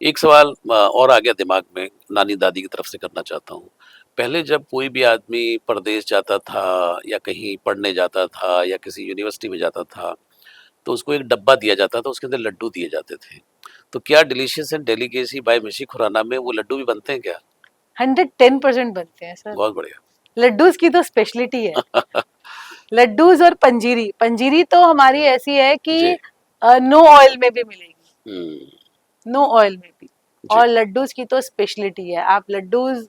[SPEAKER 1] एक सवाल और आ गया दिमाग में, नानी दादी की तरफ से करना चाहता हूँ। पहले जब कोई भी आदमी परदेश जाता था या कहीं पढ़ने जाता था या किसी यूनिवर्सिटी में जाता था, तो उसको एक डब्बा दिया जाता था, उसके अंदर लड्डू दिए जाते थे। तो क्या डिलीशियस एंड डेलिकेसी बाय मिशी खुराना में वो लड्डू भी बनते हैं क्या?
[SPEAKER 2] 110% बनते हैं सर।
[SPEAKER 1] बहुत बढ़िया।
[SPEAKER 2] लड्डूज की तो स्पेशलिटी है। लड्डूज और पंजीरी, पंजीरी तो हमारी ऐसी है कि नो ऑयल में भी मिलेगी, नो ऑयल में भी। और लड्डूज की तो स्पेशलिटी है, आप लड्डूज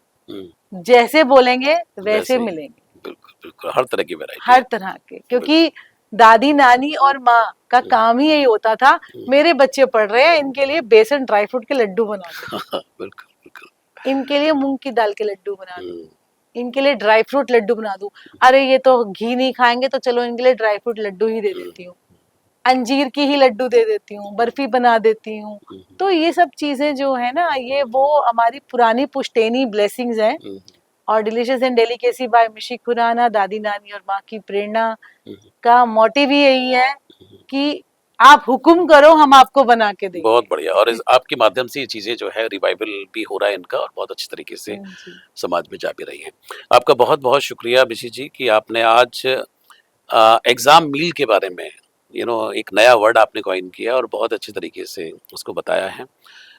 [SPEAKER 2] जैसे बोलेंगे वैसे मिलेंगे।
[SPEAKER 1] बिल्कुल बिल्कुल, हर तरह की वैरायटी,
[SPEAKER 2] हर तरह के। क्योंकि दादी नानी और माँ का काम ही यही होता था, मेरे बच्चे पढ़ रहे हैं, इनके लिए बेसन ड्राई फ्रूट के लड्डू बना दो,
[SPEAKER 1] बिल्कुल बिल्कुल,
[SPEAKER 2] इनके लिए मूंग की दाल के लड्डू बना दो, इनके लिए ड्राई फ्रूट लड्डू बना दूं। अरे ये तो घी नहीं खाएंगे तो चलो इनके लिए ड्राई फ्रूट लड्डू ही दे देती हूँ, अंजीर की ही लड्डू दे देती हूँ, बर्फी बना देती हूँ। तो ये सब चीजें जो है ना, ये वो हमारी पुरानी पुश्तैनी ब्लेसिंग्स हैं। और डिलीशियस एंड डेलिकेसी बाय मिशी खुराना, दादी नानी और माँ की प्रेरणा का मोटिव ही यही है कि आप हुक्म करो, हम आपको बना के देंगे।
[SPEAKER 1] बहुत बढ़िया। और इस आपके माध्यम से ये चीजें जो है रिवाइवल भी हो रहा है इनका, और बहुत अच्छी तरीके से समाज में जा भी रही है। आपका बहुत बहुत शुक्रिया मिशी जी कि आपने आज एग्जाम मील के बारे में एक नया वर्ड आपने कॉइन किया और बहुत अच्छे तरीके से उसको बताया है।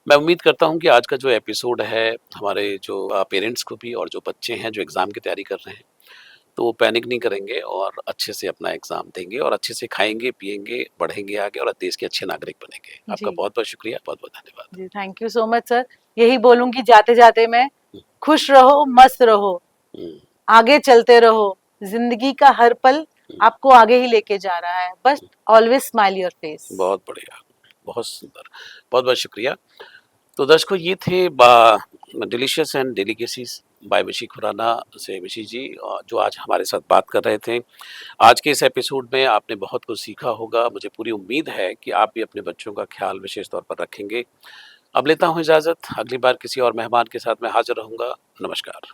[SPEAKER 1] मैं उम्मीद करता हूँ कि आज का जो एपिसोड है हमारे जो पेरेंट्स को भी, और जो बच्चे हैं जो एग्ज़ाम की तैयारी कर रहे हैं, तो वो पैनिक नहीं करेंगे और अच्छे से अपना एग्ज़ाम देंगे और अच्छे से खाएंगे पिएंगे, बढ़ेंगे आगे और देश के अच्छे नागरिक बनेंगे। आपका बहुत बहुत शुक्रिया, बहुत बहुत धन्यवाद
[SPEAKER 2] जी। Thank you so much sir. यही बोलूंगी जाते जाते मैं, खुश रहो, मस्त रहो, आगे चलते रहो, जिंदगी का हर पल आपको आगे ही लेके जा रहा है, बस ऑलवेज स्माइल योर फेस।
[SPEAKER 1] बहुत बढ़िया, बहुत सुंदर, बहुत बहुत शुक्रिया। तो दर्शकों, ये थे डिलीशियस एंड डेलिकेसीज बाय मिशी खुराना से मिशी जी, जो आज हमारे साथ बात कर रहे थे। आज के इस एपिसोड में आपने बहुत कुछ सीखा होगा। मुझे पूरी उम्मीद है कि आप भी अपने बच्चों का ख्याल विशेष तौर पर रखेंगे। अब लेता हूँ इजाज़त, अगली बार किसी और मेहमान के साथ मैं हाजिर रहूँगा। नमस्कार।